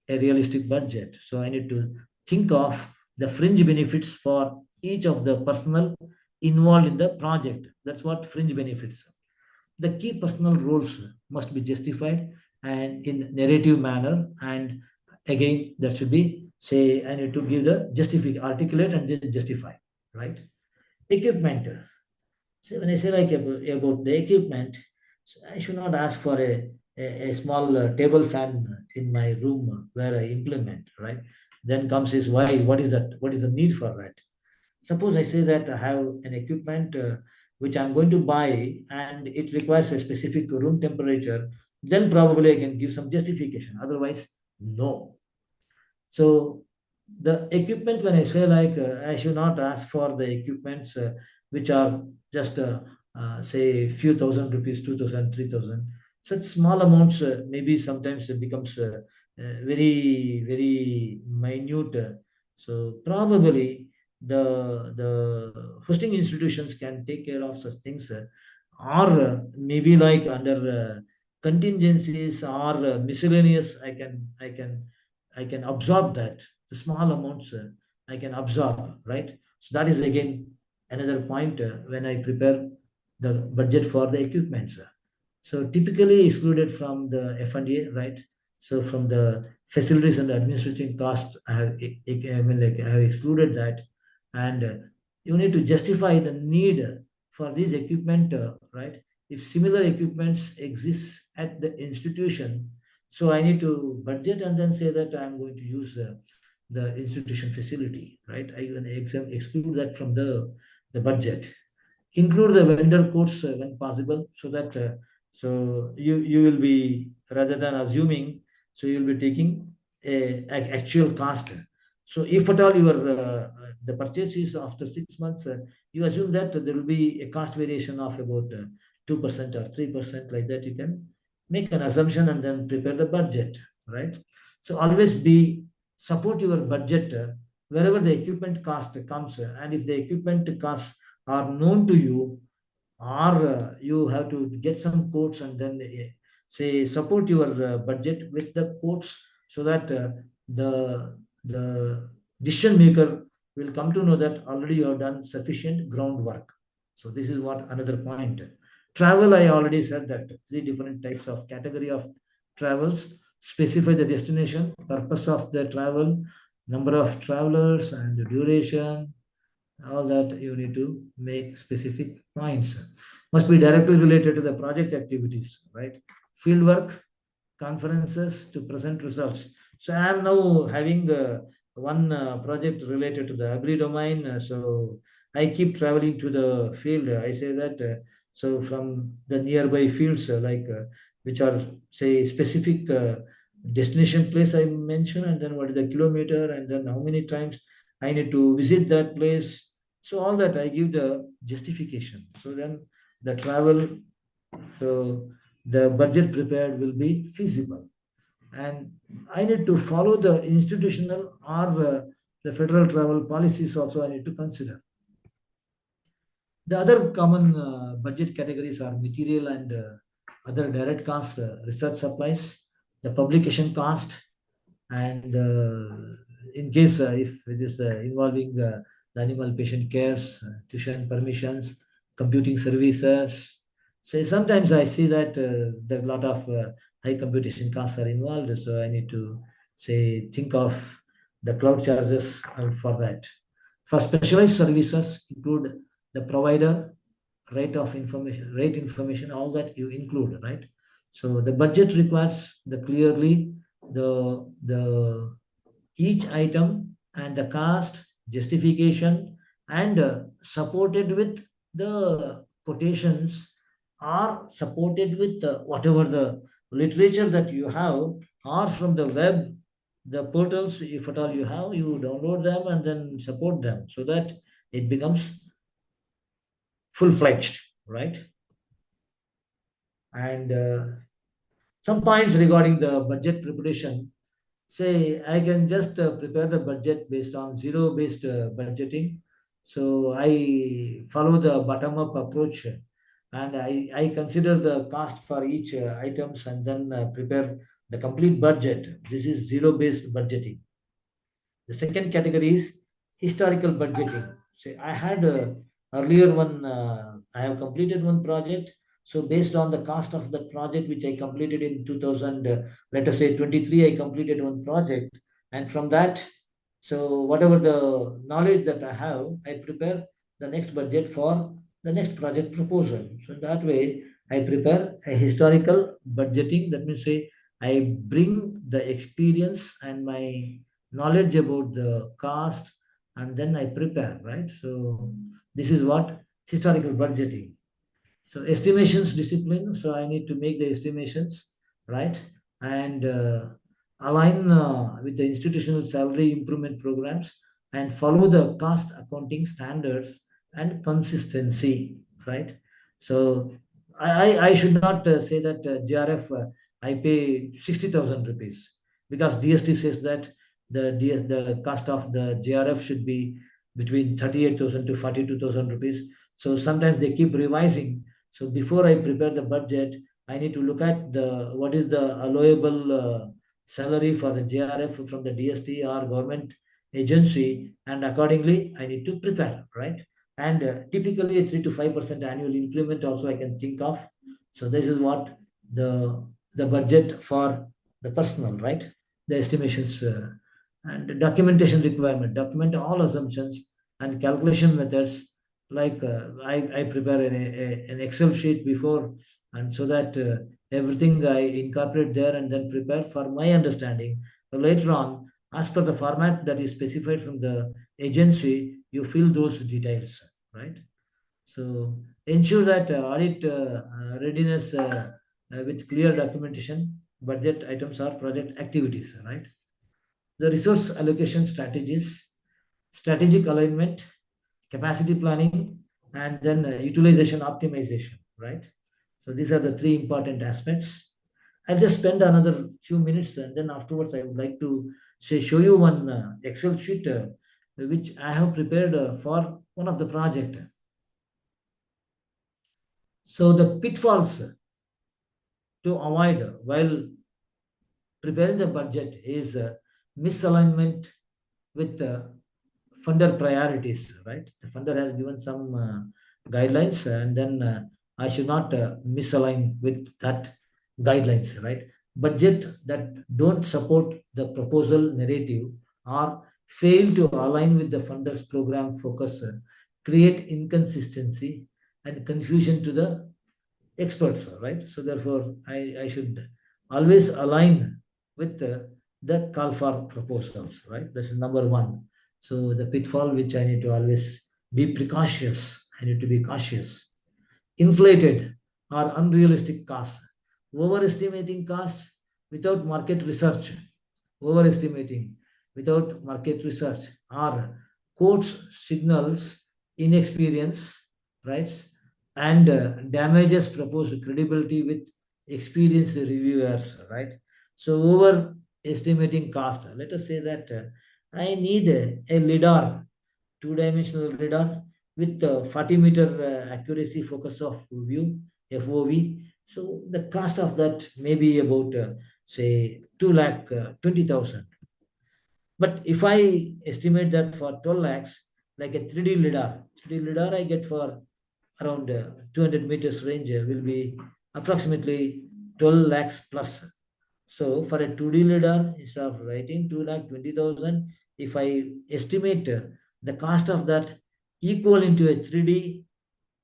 a realistic budget. So I need to think of the fringe benefits for each of the personnel involved in the project. That's what fringe benefits. The key personal roles must be justified and in narrative manner. And again, that should be, say, I need to give the articulate and justify, right? Equipment. So when I say like about the equipment, so I should not ask for a small table fan in my room where I implement, right? Then comes is why, what is that? What is the need for that? Suppose I say that I have an equipment which I'm going to buy and it requires a specific room temperature, then probably I can give some justification. Otherwise, no. So the equipment, when I say like I should not ask for the equipments which are just say few thousand rupees, 2,000, 3,000. Such small amounts maybe sometimes it becomes very, very minute. So probably the hosting institutions can take care of such things, or maybe like under contingencies or miscellaneous. I can absorb that. The small amounts I can absorb, right? So that is again another point when I prepare the budget for the equipments. So typically excluded from the F&A, right? So from the facilities and administrative costs, I have excluded that, and you need to justify the need for this equipment, right? If similar equipments exist at the institution, so I need to budget and then say that I'm going to use the institution facility, right? I even exclude that from the budget. Include the vendor quotes when possible, so that so you will be, rather than assuming, so you'll be taking a actual cost. So if at all your the purchase is after 6 months, you assume that there will be a cost variation of about 2% or 3%, like that. You can make an assumption and then prepare the budget, right? So always support your budget wherever the equipment cost comes, and if the equipment costs are known to you, or you have to get some quotes and then say support your budget with the quotes, so that the decision maker will come to know that already you have done sufficient groundwork. So this is what another point. Travel, I already said that 3 different types of category of travels. Specify the destination, purpose of the travel, number of travelers, and the duration. All that you need to make specific points. Must be directly related to the project activities, right? Field work, conferences to present results. So I am now having one project related to the agri domain. So I keep traveling to the field. I say that so from the nearby fields, which are, say, specific destination place I mention, and then what is the kilometer, and then how many times I need to visit that place. So all that I give the justification. So then the travel, so the budget prepared will be feasible. And I need to follow the institutional or the federal travel policies also I need to consider. The other common budget categories are material and other direct costs, research supplies, the publication cost, and in case if it is involving the animal patient cares, tuition permissions, computing services. So sometimes I see that there are a lot of high computation costs are involved. So I need to say, think of the cloud charges for that. For specialized services, include the provider, rate information, all that you include, right? So the budget requires the clearly the each item and the cost justification, and supported with the quotations, or supported with whatever the literature that you have, or from the web, the portals, if at all you have, you download them and then support them so that it becomes full-fledged, right? And some points regarding the budget preparation. Say, I can just prepare the budget based on zero-based budgeting. So I follow the bottom-up approach, and I consider the cost for each items and then prepare the complete budget. This is zero-based budgeting. The second category is historical budgeting. Say, I had earlier one, I have completed one project. So based on the cost of the project, which I completed in 2000, let us say 23, I completed one project. And from that, so whatever the knowledge that I have, I prepare the next budget for the next project proposal. So in that way, I prepare a historical budgeting. That means, say, I bring the experience and my knowledge about the cost, and then I prepare, right? So this is what historical budgeting. So estimations discipline. So I need to make the estimations, right? And align with the institutional salary improvement programs, and follow the cost accounting standards and consistency, right? So I should not say that GRF, I pay 60,000 rupees, because DST says that the cost of the GRF should be between 38,000 to 42,000 rupees. So sometimes they keep revising. So before I prepare the budget, I need to look at what is the allowable salary for the JRF from the DST or government agency, and accordingly I need to prepare, right? And typically a 3 to 5% annual increment also I can think of. So this is what the budget for the personal, right? The estimations and documentation requirement, document all assumptions and calculation methods. Like I prepare an Excel sheet before, and so that everything I incorporate there and then prepare for my understanding. So later on, as per the format that is specified from the agency, you fill those details, right? So ensure that audit readiness with clear documentation, budget items or project activities, right? The resource allocation strategies, strategic alignment, capacity planning, and then utilization optimization, right? So these are the three important aspects. I'll just spend another few minutes, and then afterwards I would like to show you one Excel sheet which I have prepared for one of the project. So the pitfalls to avoid while preparing the budget is misalignment with funder priorities, right? The funder has given some guidelines, and then I should not misalign with that guidelines, right? Budget that don't support the proposal narrative or fail to align with the funder's program focus create inconsistency and confusion to the experts, right? So therefore, I should always align with the call for proposals, right? This is number one. So the pitfall which I need to always be precautious, I need to be cautious. Inflated or unrealistic costs, overestimating costs without market research, overestimating without market research, or quotes signals inexperience, right? And damages proposed credibility with experienced reviewers, right? So overestimating cost. Let us say that I need a LiDAR, two-dimensional LiDAR with 40-meter accuracy focus of view, FOV. So the cost of that may be about say 2,20,000. But if I estimate that for 12 lakhs, like a 3D LiDAR I get for around 200 meters range will be approximately 12 lakhs plus, So for a 2D LiDAR, instead of writing 2,20,000, if I estimate the cost of that equal into a 3D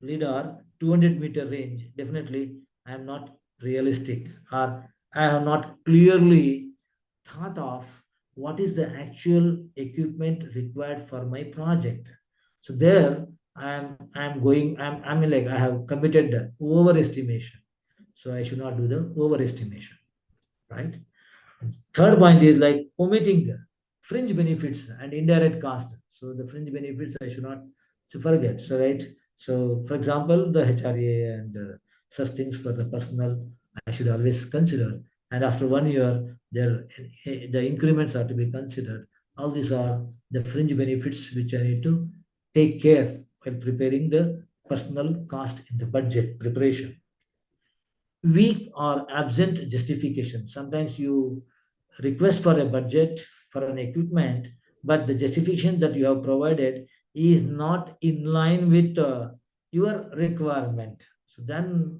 LiDAR 200-meter range, definitely I am not realistic, or I have not clearly thought of what is the actual equipment required for my project. So there I'm like I have committed overestimation. So I should not do the overestimation, right? And third point is like omitting fringe benefits and indirect cost. So the fringe benefits I should not forget. So right. So for example, the HRA and such things for the personal I should always consider. And after 1 year, the increments are to be considered. All these are the fringe benefits which I need to take care while preparing the personal cost in the budget preparation. Weak or absent justification. Sometimes you request for a budget for an equipment, but the justification that you have provided is not in line with your requirement. So then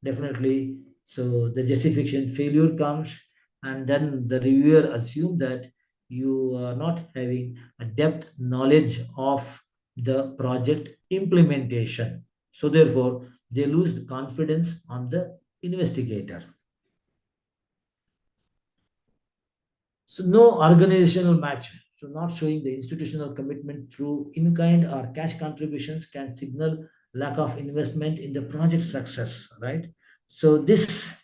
definitely, so the justification failure comes, and then the reviewer assume that you are not having a depth knowledge of the project implementation. So therefore, they lose the confidence on the investigator. So no organizational match. So not showing the institutional commitment through in-kind or cash contributions can signal lack of investment in the project success, right? So this,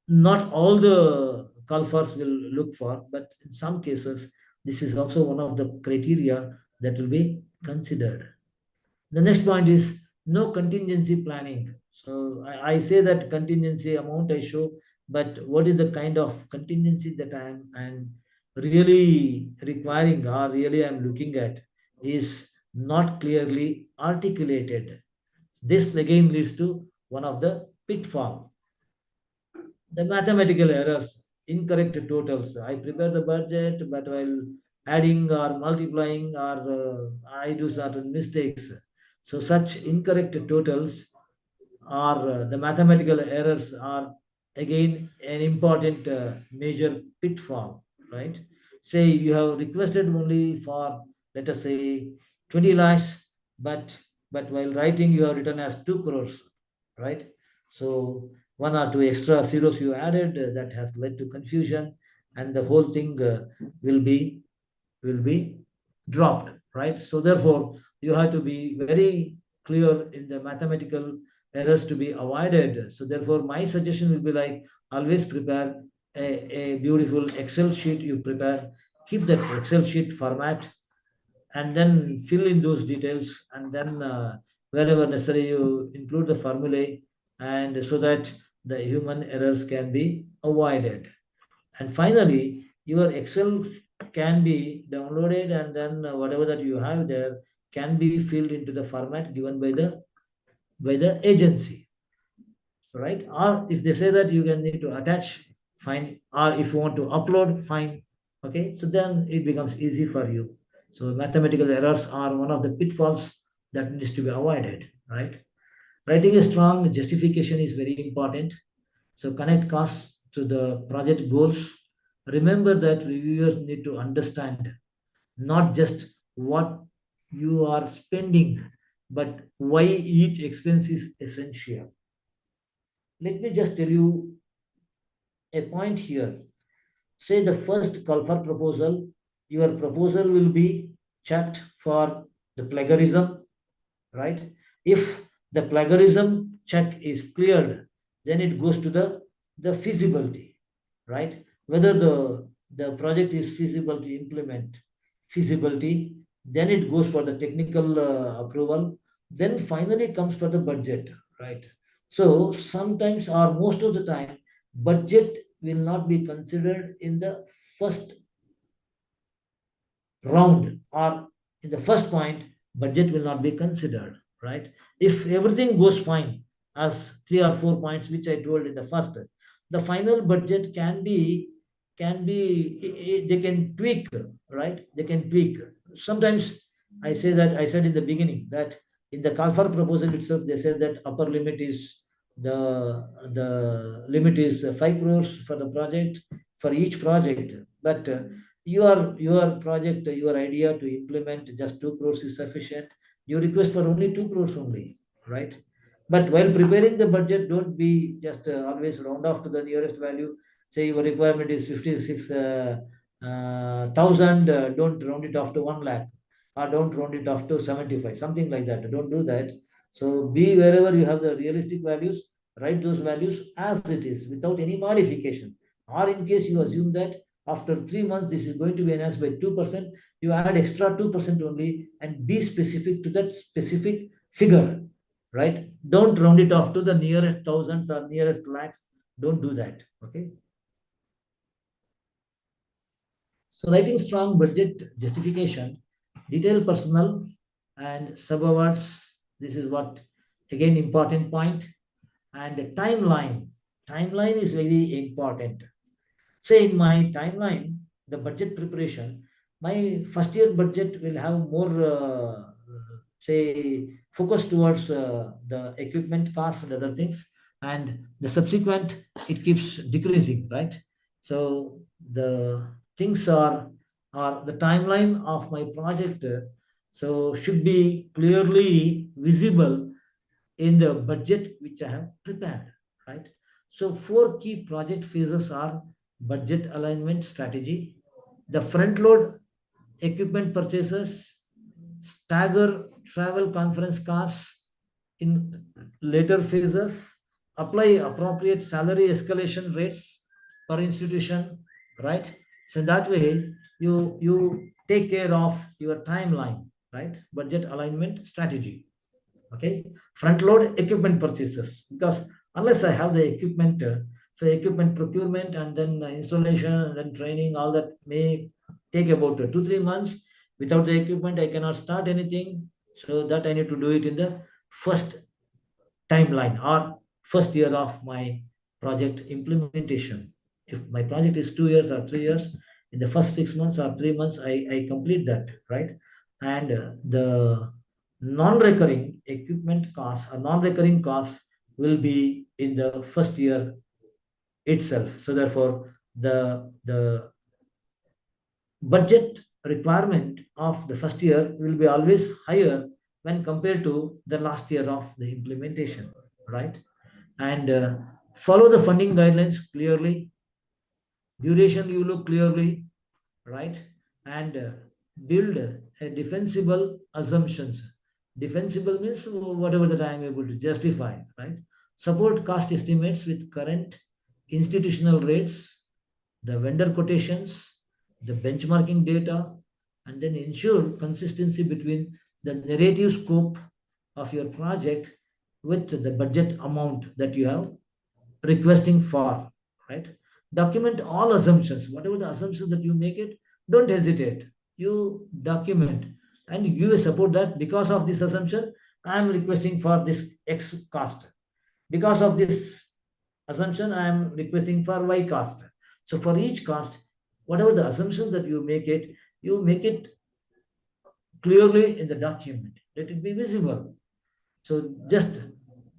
not all the CalFARs will look for, but in some cases, this is also one of the criteria that will be considered. The next point is no contingency planning. So I say that contingency amount I show, but what is the kind of contingency that I'm really requiring or really I'm looking at is not clearly articulated. This again leads to one of the pitfall. The mathematical errors, incorrect totals. I prepare the budget, but while adding or multiplying, or I do certain mistakes. So such incorrect totals are the mathematical errors are again an important major pitfall, right? Say you have requested only for, let us say, 20 lakhs, but while writing you have written as 2 crores, right? So one or two extra zeros you added, that has led to confusion, and the whole thing will be will be dropped, right? So therefore, you have to be very clear in the mathematical errors to be avoided. So therefore, my suggestion will be like always prepare a beautiful Excel sheet. You prepare, keep that Excel sheet format, and then fill in those details, and then wherever necessary, you include the formulae, and so that the human errors can be avoided. And finally, your Excel can be downloaded, and then whatever that you have there can be filled into the format given by the agency, right? Or if they say that you can need to attach, fine. Or if you want to upload, fine. Okay, so then it becomes easy for you. So mathematical errors are one of the pitfalls that needs to be avoided, right? Writing a strong justification is very important. So connect costs to the project goals. Remember that reviewers need to understand not just what you are spending, but why each expense is essential. Let me just tell you a point here. Say the first call for proposal, your proposal will be checked for the plagiarism, right? If the plagiarism check is cleared, then it goes to the feasibility, right? Whether the project is feasible to implement, feasibility, then it goes for the technical approval, then finally comes for the budget, right? So sometimes or most of the time, budget will not be considered in the first round, or in the first point, budget will not be considered, right? If everything goes fine, as 3 or 4 points which I told in the first, the final budget can be they can tweak, right? They can tweak. Sometimes I say that I said in the beginning that in the CalFAR proposal itself, they said that upper limit is the limit is 5 crores for the project, for each project. But your project, your idea to implement just 2 crores is sufficient. You request for only 2 crores only, right? But while preparing the budget, don't be just always round off to the nearest value. Say your requirement is 56,000, don't round it off to 1 lakh, or don't round it off to 75, something like that. Don't do that. So be wherever you have the realistic values, write those values as it is without any modification. Or in case you assume that after 3 months this is going to be enhanced by 2%, you add extra 2% only and be specific to that specific figure, right? Don't round it off to the nearest thousands or nearest lakhs. Don't do that, okay? So writing strong budget justification, detailed personnel and sub-awards. This is what, again, important point. And the timeline. Timeline is very important. Say in my timeline, the budget preparation, my first year budget will have more, say, focus towards the equipment costs and other things. And the subsequent, it keeps decreasing, right? So the things are the timeline of my project, so should be clearly visible in the budget which I have prepared, right? So 4 key project phases are budget alignment strategy, the front load equipment purchases, stagger travel conference costs in later phases, apply appropriate salary escalation rates per institution, right? So in that way, you take care of your timeline, right? Budget alignment strategy. Okay, front load equipment purchases, because unless I have the equipment, so equipment procurement and then installation and then training, all that may take about 2-3 months. Without the equipment I cannot start anything, so that I need to do it in the first timeline or first year of my project implementation. If my project is 2 years or 3 years, in the first 6 months or 3 months I complete that, right? And the non-recurring equipment costs or non-recurring costs will be in the first year itself. So therefore, the budget requirement of the first year will be always higher when compared to the last year of the implementation, right? And follow the funding guidelines clearly. Duration you look clearly, right? And build a defensible assumptions. Defensible means whatever that I am able to justify, right? Support cost estimates with current institutional rates, the vendor quotations, the benchmarking data, and then ensure consistency between the narrative scope of your project with the budget amount that you have requesting for, right? Document all assumptions, whatever the assumptions that you make it, don't hesitate. You document and you support that because of this assumption, I am requesting for this X cost. Because of this assumption, I am requesting for Y cost. So for each cost, whatever the assumptions that you make it clearly in the document. Let it be visible. So just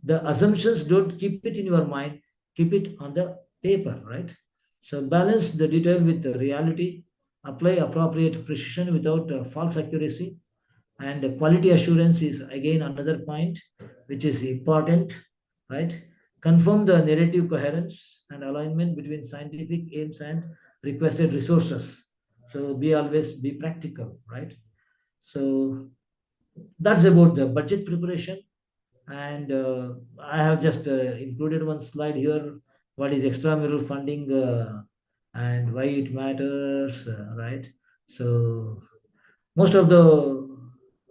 the assumptions, don't keep it in your mind, keep it on the paper, right? So balance the detail with the reality, apply appropriate precision without false accuracy, and quality assurance is again another point which is important, right? Confirm the narrative coherence and alignment between scientific aims and requested resources. So always be practical, right? So that's about the budget preparation. And I have just included one slide here. What is extramural funding and why it matters, right? So most of the,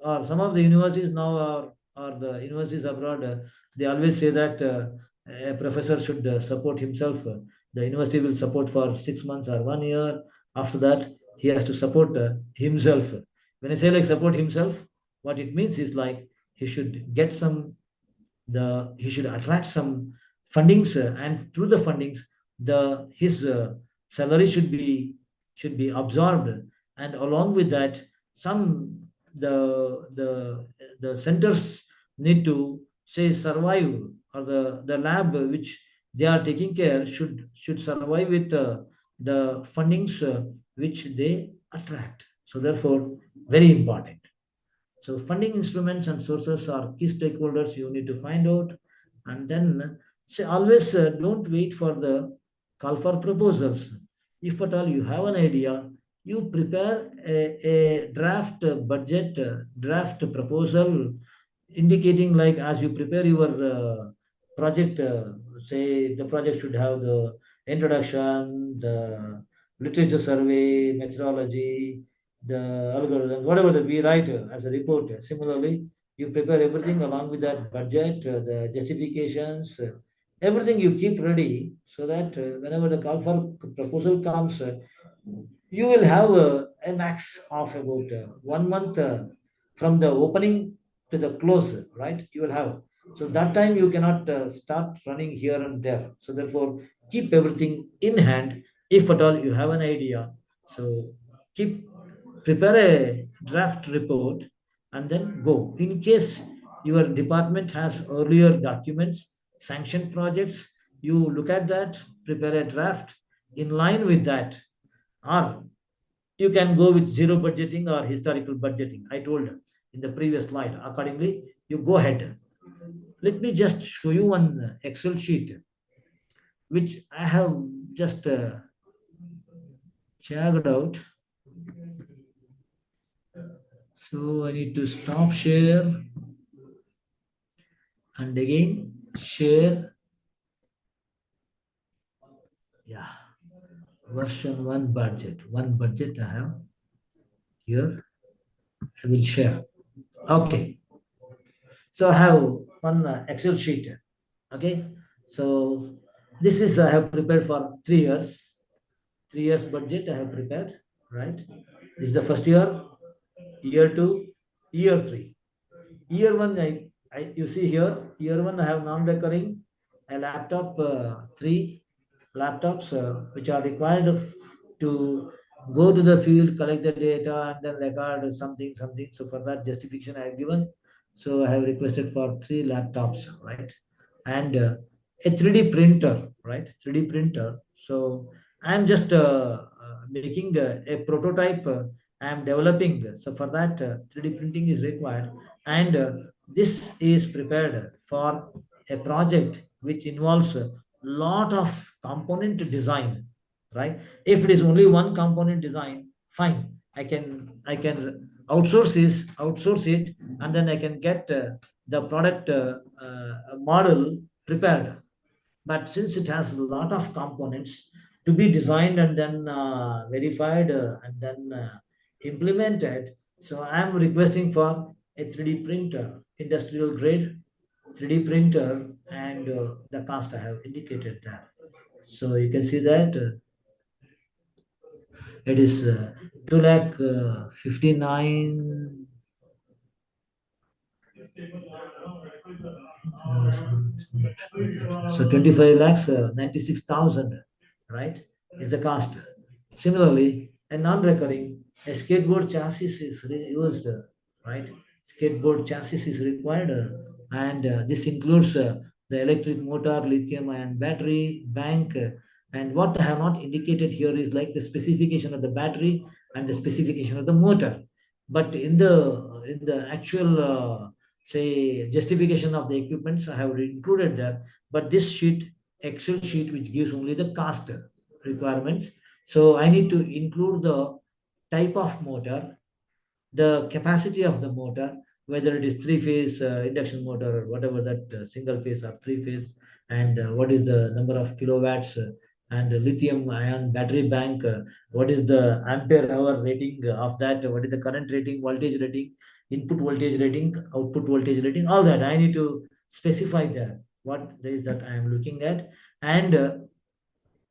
or some of the universities now are the universities abroad, they always say that a professor should support himself. The university will support for 6 months or 1 year. After that, he has to support himself. When I say like support himself, what it means is like he should get some, he should attract some fundings, and through the fundings, his salary should be absorbed, and along with that, some the centers need to say survive or the lab which they are taking care should survive with the fundings which they attract. So therefore, very important. So funding instruments and sources are key stakeholders you need to find out. And then say always don't wait for the call for proposals. If at all you have an idea, you prepare a draft budget, draft proposal indicating like as you prepare your project, say the project should have the introduction, the literature survey, methodology, the algorithm, whatever that we write as a report. Similarly, you prepare everything along with that budget, the justifications, everything you keep ready so that whenever the call for proposal comes, you will have a max of about 1 month from the opening to the close, right? You will have. So that time you cannot start running here and there. So therefore, keep everything in hand if at all you have an idea. So prepare a draft report and then go. In case your department has earlier documents, sanctioned projects, you look at that, prepare a draft in line with that, or you can go with zero budgeting or historical budgeting. I told in the previous slide. Accordingly, you go ahead. Let me just show you one Excel sheet, which I have just checked out. So I need to stop share and again share. Yeah, version 1 budget. One budget I have here. I will share. Okay. So I have one Excel sheet. Okay. So this is I have prepared for 3 years. 3 years budget I have prepared. Right. This is the first year, year 2, year 3. Year 1, you see here, year 1 I have non-recurring, a laptop, 3 laptops which are required to go to the field, collect the data, and then record something. So for that justification I have given. So I have requested for 3 laptops, right? And a 3D printer, right? 3D printer. So I am just making a prototype. I am developing. So for that, 3D printing is required, and this is prepared for a project which involves a lot of component design, right? If it is only one component design, fine. I can outsource it, and then I can get the product model prepared. But since it has a lot of components to be designed and then verified and then implemented, so I am requesting for a 3D printer, industrial grade 3D printer, and the cost I have indicated there. So you can see that it is 2,59,000. So 25 lakhs 96,000, right, is the cost. Similarly, a non-recurring, a skateboard chassis is used, right? Skateboard chassis is required, and this includes the electric motor, lithium-ion battery, bank, and what I have not indicated here is like the specification of the battery and the specification of the motor. But in the actual say justification of the equipments, I have included that. But this sheet, Excel sheet, which gives only the cost requirements. So I need to include the type of motor, the capacity of the motor, whether it is 3-phase induction motor or whatever that single phase or 3-phase, and what is the number of kilowatts, and lithium ion battery bank, what is the ampere hour rating of that, what is the current rating, voltage rating, input voltage rating, output voltage rating, all that I need to specify there what is that I am looking at. And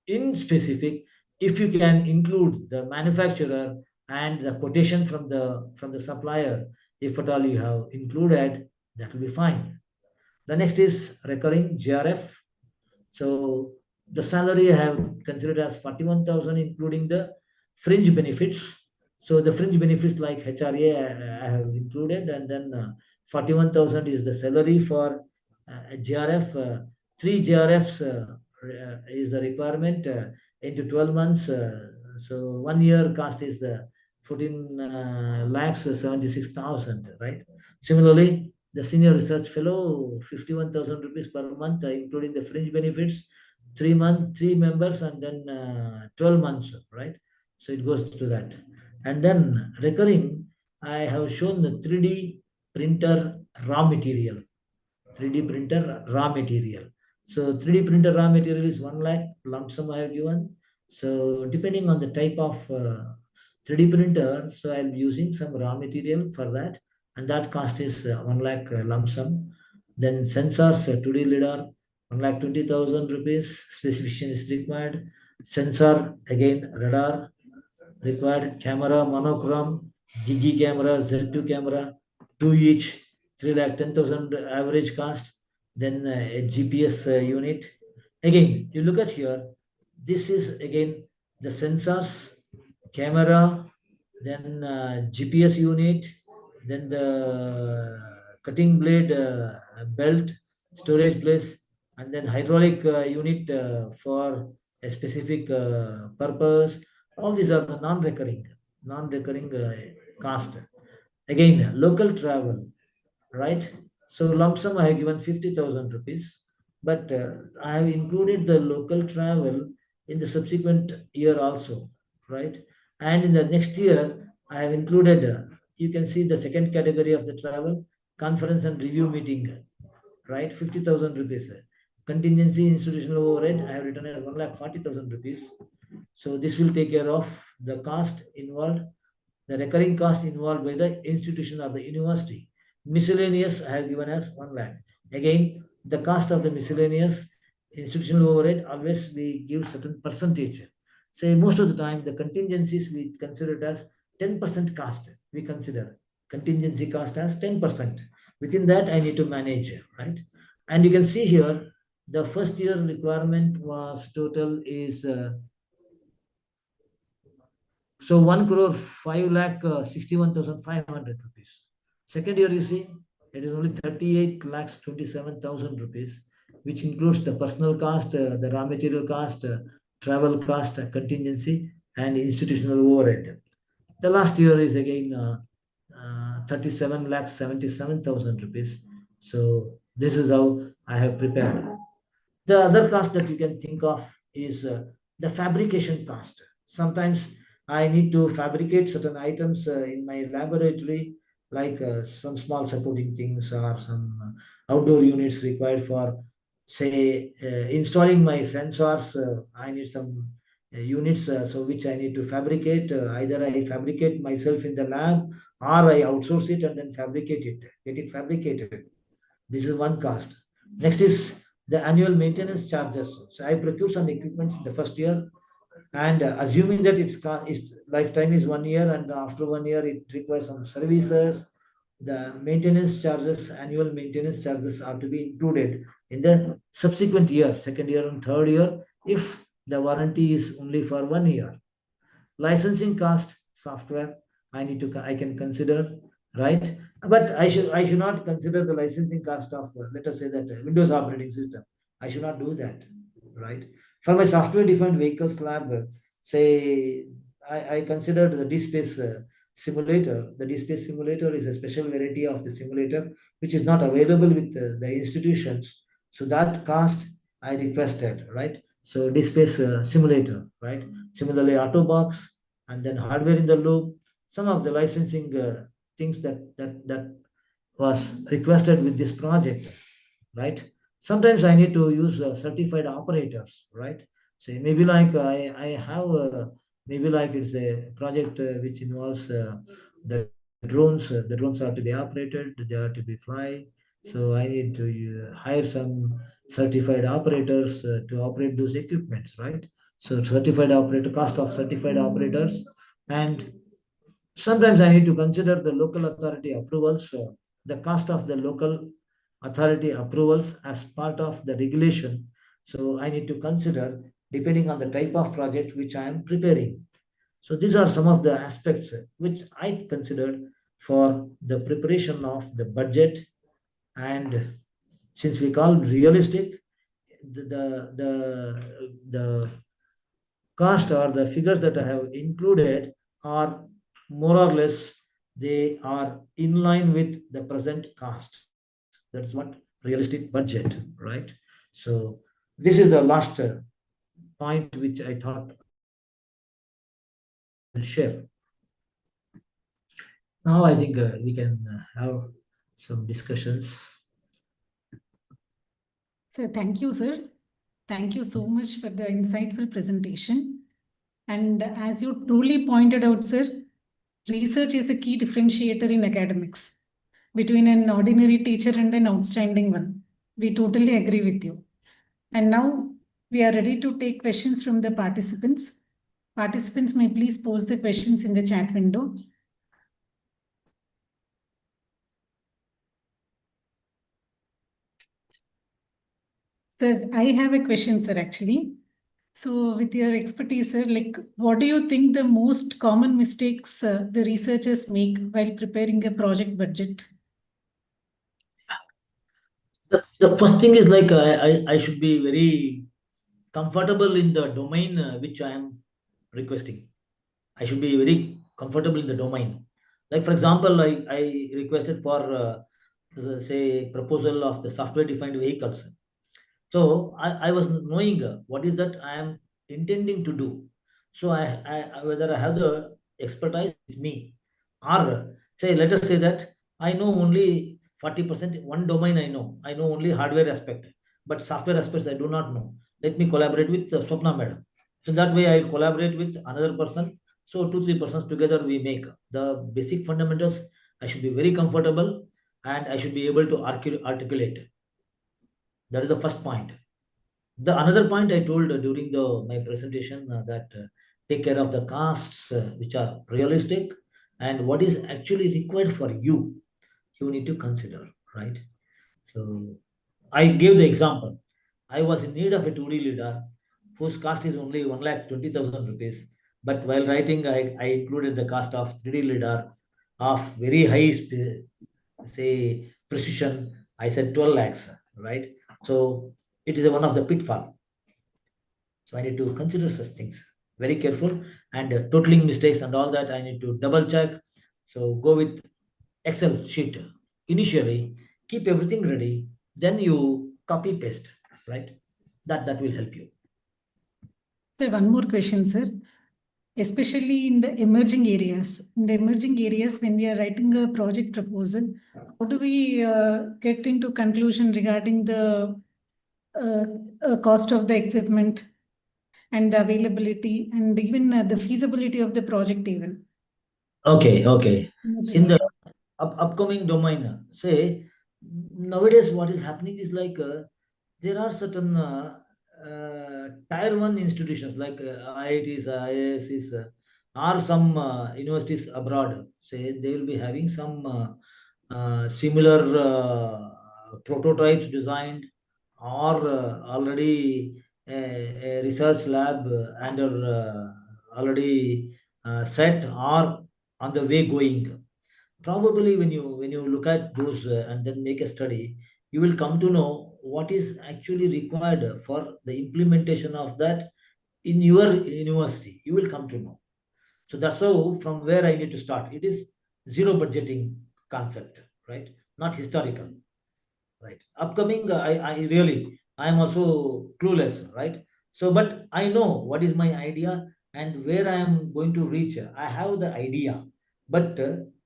in specific, if you can include the manufacturer and the quotation from the supplier, if at all you have included, that will be fine. The next is recurring GRF. So the salary I have considered as 41,000, including the fringe benefits. So the fringe benefits like HRA I have included, and then 41,000 is the salary for GRF, 3 GRFs is the requirement into 12 months. So 1 year cost is 14 lakhs 76,000, right? Similarly, the senior research fellow, 51,000 rupees per month, including the fringe benefits, 3 members, and then 12 months, right? So it goes to that. And then recurring, I have shown the 3D printer raw material. 3D printer raw material. So 3D printer raw material is 1 lakh lump sum I have given. So depending on the type of 3D printer, so I'm using some raw material for that, and that cost is 1 lakh lump sum. Then sensors, 2D LiDAR, 1,20,000 rupees. Specification is required. Sensor, again radar required. Camera, monochrome, Gigi camera, Z2 camera, 2 each, 3,10,000 average cost. Then a GPS unit. Again, you look at here, this is again the sensors, camera, then GPS unit, then the cutting blade belt, storage place, and then hydraulic unit for a specific purpose. All these are the non-recurring cost. Again, local travel, right? So lump sum I have given 50,000 rupees, but I have included the local travel in the subsequent year also, right? And in the next year, I have included, you can see the second category of the travel, conference and review meeting, right? 50,000 rupees. Contingency institutional overhead, I have written as 1,40,000 rupees. So this will take care of the cost involved, the recurring cost involved by the institution or the university. Miscellaneous I have given as 1 lakh. Again, the cost of the miscellaneous institutional overhead, always we give certain percentage. Say most of the time the contingencies we consider it as 10% cost. We consider contingency cost as 10%. Within that I need to manage, right? And you can see here the first year requirement was total is so 1 crore 5 lakh 61,500 rupees. Second year, you see, it is only 38 lakhs 27,000 rupees, which includes the personal cost, the raw material cost, travel cost, contingency, and institutional overhead. The last year is again 37 lakhs 77,000 rupees. So this is how I have prepared. The other cost that you can think of is the fabrication cost. Sometimes I need to fabricate certain items in my laboratory, like some small supporting things or some outdoor units required for, say, installing my sensors. I need some units, so which I need to fabricate. Either I fabricate myself in the lab or I outsource it and then fabricate it, get it fabricated. This is one cost. Next is the annual maintenance charges. So I procure some equipment in the first year, and assuming that its lifetime is 1 year, and after 1 year it requires some services, the maintenance charges, annual maintenance charges, are to be included in the subsequent year, second year and third year, if the warranty is only for 1 year. Licensing cost, software, I can consider, right? But I should not consider the licensing cost of let us say that Windows operating system. I should not do that, right? For my software defined vehicles lab, say I considered the DSpace simulator. The DSpace simulator is a special variety of the simulator which is not available with the institutions. So that cost I requested, right? So DSpace simulator, right? Similarly, Autobox, and then hardware in the loop. Some of the licensing things that was requested with this project, right? Sometimes I need to use certified operators, right? So maybe like I have maybe like it's a project which involves the drones. The drones are to be operated, they are to be fly. So I need to hire some certified operators to operate those equipments, right? So certified operator, cost of certified operators, and sometimes I need to consider the local authority approvals, the cost of the local authority approvals as part of the regulation. So I need to consider depending on the type of project which I am preparing. So these are some of the aspects which I considered for the preparation of the budget and since we call realistic, the cost or the figures that I have included are more or less, they are in line with the present cost. That's what realistic budget, right? So this is the last point which I thought I'll share. Now I think we can have some discussions. So thank you, sir. Thank you so much for the insightful presentation. And as you truly pointed out, sir, research is a key differentiator in academics between an ordinary teacher and an outstanding one. We totally agree with you. And now we are ready to take questions from the participants. Participants may please post the questions in the chat window. Sir, I have a question, sir, actually. So with your expertise, sir, like what do you think the most common mistakes the researchers make while preparing a project budget? The first thing is like I should be very comfortable in the domain which I am requesting. I should be very comfortable in the domain. Like for example, I requested for say proposal of the software defined vehicles. So I was knowing what is that I am intending to do. So I whether I have the expertise with me, or say let us say that I know only 40%, one domain I know. I know only hardware aspect, but software aspects I do not know. Let me collaborate with Swapna madam. So that way I collaborate with another person. So 2-3 persons together we make the basic fundamentals. I should be very comfortable and I should be able to articulate. That is the first point. The another point I told during my presentation that take care of the costs which are realistic and what is actually required for you. You need to consider, right? So I gave the example. I was in need of a 2D LiDAR whose cost is only 1,20,000 rupees. But while writing, I included the cost of 3D LiDAR of very high, say, precision. I said 12 lakhs, right? So it is one of the pitfall. So I need to consider such things very careful, and totaling mistakes and all that I need to double check. So go with Excel sheet initially, keep everything ready, then you copy paste, right? That will help you. Sir, one more question, sir. Especially in the emerging areas. In the emerging areas, when we are writing a project proposal, how do we get into conclusion regarding the cost of the equipment and the availability and even the feasibility of the project even? Okay. Emerging In the area. upcoming domain, say, nowadays what is happening is like there are certain tier 1 institutions like IITs, IISs, or some universities abroad. Say they will be having some similar prototypes designed or already a research lab and are already set or on the way going. Probably when you look at those and then make a study, you will come to know what is actually required for the implementation of that in your university. You will come to know. So that's how from where I need to start. It is zero budgeting concept, right? Not historical, right? Upcoming, I am also clueless, right? So, but I know what is my idea and where I am going to reach. I have the idea, but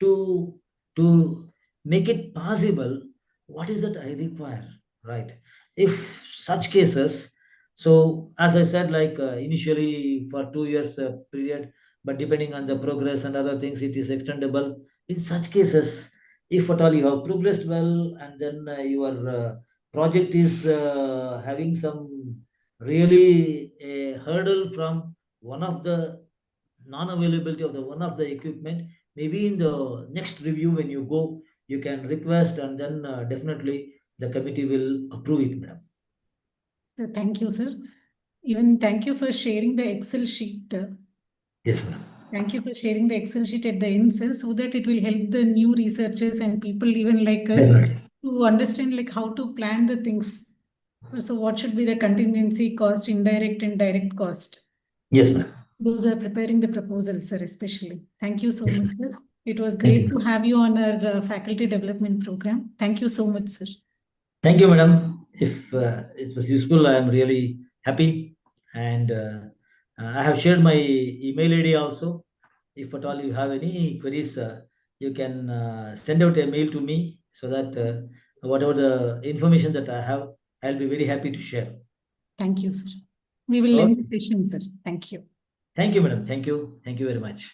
to make it possible, what is that I require, right? If such cases, so as I said, like initially for 2 years period, but depending on the progress and other things, it is extendable. In such cases, if at all you have progressed well and then your project is having some really a hurdle from one of the non-availability of the one of the equipment, maybe in the next review when you go, you can request and then definitely the committee will approve it, madam. So thank you, sir. Even thank you for sharing the Excel sheet. Yes, madam. Thank you for sharing the Excel sheet at the end, sir, so that it will help the new researchers and people even like us Definitely. to understand like how to plan the things. So what should be the contingency cost, indirect and direct cost? Yes, ma'am. Those are preparing the proposal, sir, especially. Thank you so Yes, much, sir. It was Thank great you. to have you on our faculty development program. Thank you so much, sir. Thank you, madam. If it was useful, I am really happy. And I have shared my email ID also. If at all you have any queries, you can send out a mail to me so that whatever the information that I have, I'll be very happy to share. Thank you, sir. We will Okay. end the session, sir. Thank you. Thank you, madam. Thank you. Thank you very much.